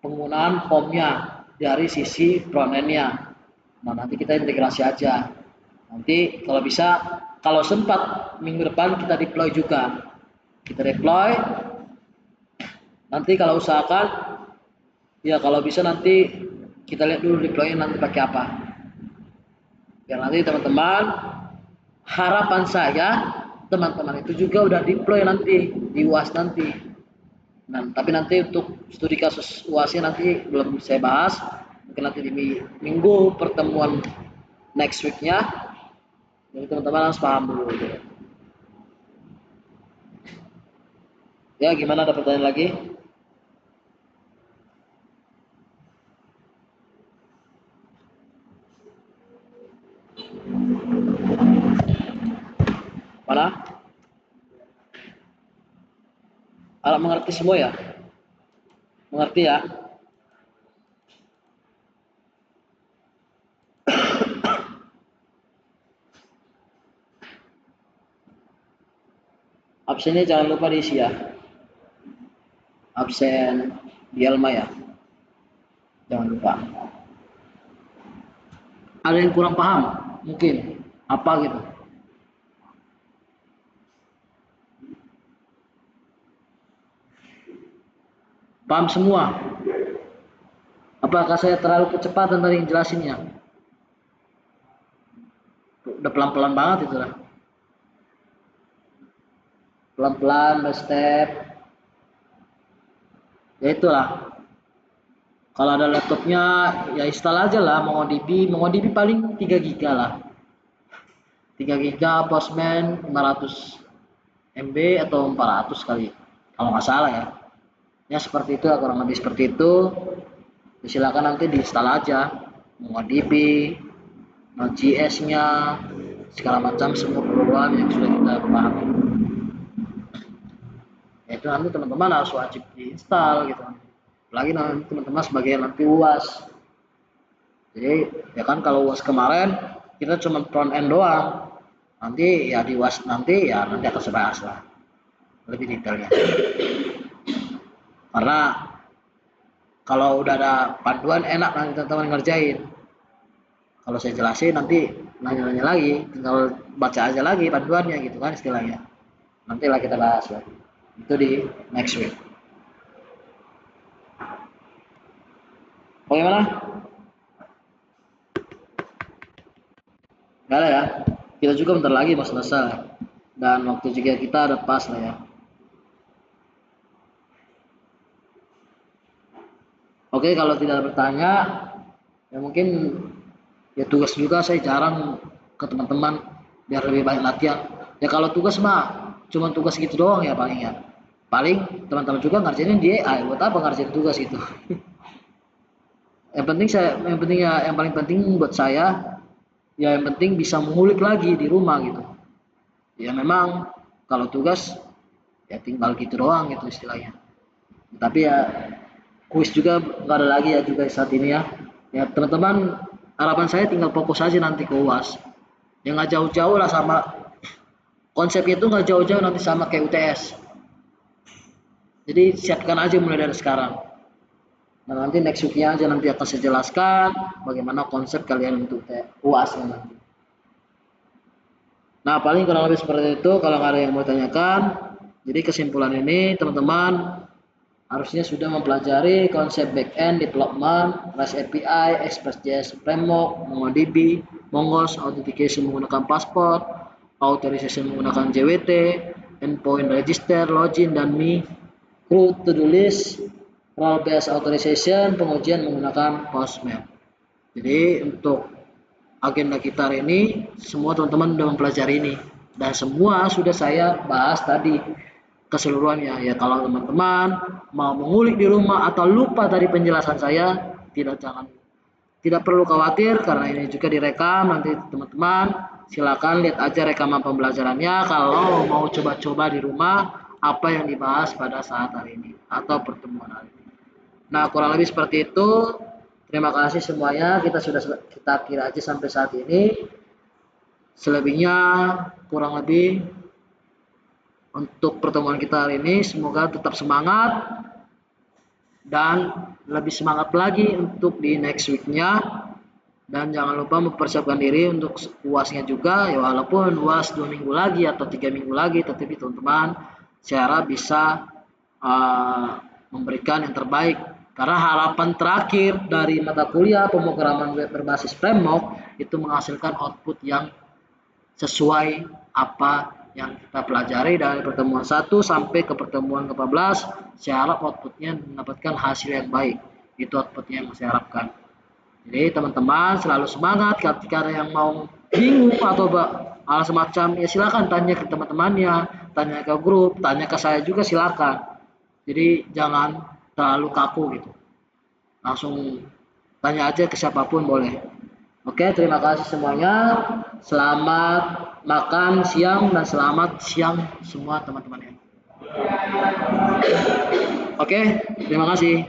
penggunaan formnya dari sisi front end-nya. Nah, nanti kita integrasi aja. Nanti kalau bisa, kalau sempat minggu depan kita deploy juga. Kita deploy, nanti kalau usahakan, ya kalau bisa nanti kita lihat dulu deploy-nya nanti pakai apa. Biar nanti teman-teman, harapan saya teman-teman itu juga udah deploy nanti di UAS nanti. Nah, tapi nanti untuk studi kasus UASnya nanti belum saya bahas. Mungkin nanti di minggu pertemuan next week-nya. Jadi teman-teman harus paham dulu. Gitu. Ya, gimana, ada pertanyaan lagi? Mana? Alat mengerti semua ya? Mengerti ya? Absennya jangan lupa diisi ya. Absen di Alma ya. Jangan lupa. Ada yang kurang paham? Mungkin. Apa gitu? Paham semua? Apakah saya terlalu kecepatan tadi jelasinnya? Udah pelan-pelan banget itu lah. Pelan-pelan, by step. Ya itulah. Kalau ada laptopnya, ya install aja lah MongoDB. MongoDB paling 3 GB lah. 3 GB Postman 500 MB atau 400 kali. Kalau nggak salah ya. Ya seperti itu, kurang lebih seperti itu. Silakan nanti diinstal aja MongoDB, Node.js-nya, segala macam semua keperluan yang sudah kita pahami. Ya, itu nanti teman-teman harus wajib diinstal gitu. Apalagi nanti teman-teman sebagai nanti UAS. Jadi ya kan kalau UAS kemarin kita cuma front end doang. Nanti ya di UAS nanti ya nanti akan saya bahas lah lebih detailnya. Karena kalau udah ada panduan enak nanti teman-teman ngerjain. Kalau saya jelasin nanti nanya-nanya lagi, tinggal baca aja lagi panduannya gitu kan istilahnya. Nantilah kita bahas ya. Itu di next week. Bagaimana? Gak ada ya? Kita juga bentar lagi mau selesai. Dan waktu juga kita ada pas lah ya. Oke, kalau tidak bertanya, ya mungkin ya tugas juga saya jarang ke teman-teman biar lebih banyak latihan. Ya kalau tugas mah cuma tugas gitu doang ya paling ya. Paling teman-teman juga ngerjainin di AI, buat apa ngerjain tugas itu? Yang penting ya, yang paling penting buat saya, ya yang penting bisa mengulik lagi di rumah gitu. Ya memang kalau tugas ya tinggal gitu doang gitu istilahnya. Tapi ya kuis juga nggak ada lagi ya juga saat ini ya. Ya teman-teman, harapan saya tinggal fokus aja nanti ke UAS. Yang nggak jauh-jauh lah sama konsepnya itu nggak jauh-jauh nanti sama kayak UTS. Jadi siapkan aja mulai dari sekarang. Nah nanti next week-nya aja nanti akan saya jelaskan bagaimana konsep kalian untuk UAS-nya nanti. Nah paling kurang lebih seperti itu. Kalau nggak ada yang mau tanyakan, Jadi kesimpulan ini teman-teman harusnya sudah mempelajari konsep backend development, REST API, Express.js Framework, MongoDB, Mongoose, authentication menggunakan passport, authorization menggunakan JWT, endpoint register, login, dan crew to-do list, role-based authorization, pengujian menggunakan Postman. Jadi untuk agenda kita hari ini, semua teman-teman sudah mempelajari ini. Dan semua sudah saya bahas tadi keseluruhannya. Ya kalau teman-teman mau mengulik di rumah atau lupa dari penjelasan saya, tidak perlu khawatir karena ini juga direkam. Nanti teman-teman silakan lihat aja rekaman pembelajarannya kalau mau coba-coba di rumah apa yang dibahas pada saat hari ini atau pertemuan hari ini. Nah, kurang lebih seperti itu. Terima kasih semuanya. Kita kira aja sampai saat ini. Selebihnya kurang lebih untuk pertemuan kita hari ini semoga tetap semangat dan lebih semangat lagi untuk di next week-nya. Dan jangan lupa mempersiapkan diri untuk UASnya juga, ya walaupun UAS 2 minggu lagi atau 3 minggu lagi, tetapi teman-teman saya harap bisa memberikan yang terbaik. Karena harapan terakhir dari mata kuliah pemrograman web berbasis framework itu menghasilkan output yang sesuai apa yang kita pelajari dari pertemuan 1 sampai ke pertemuan ke-14. Saya harap outputnya mendapatkan hasil yang baik. Itu outputnya yang saya harapkan. Jadi teman-teman selalu semangat. Ketika ada yang mau bingung atau hal semacam, ya silakan tanya ke teman-temannya, tanya ke grup, tanya ke saya juga silakan. Jadi jangan terlalu kaku gitu. Langsung tanya aja ke siapapun boleh. Oke, terima kasih semuanya. Selamat makan siang dan selamat siang semua teman-teman. Oke, terima kasih.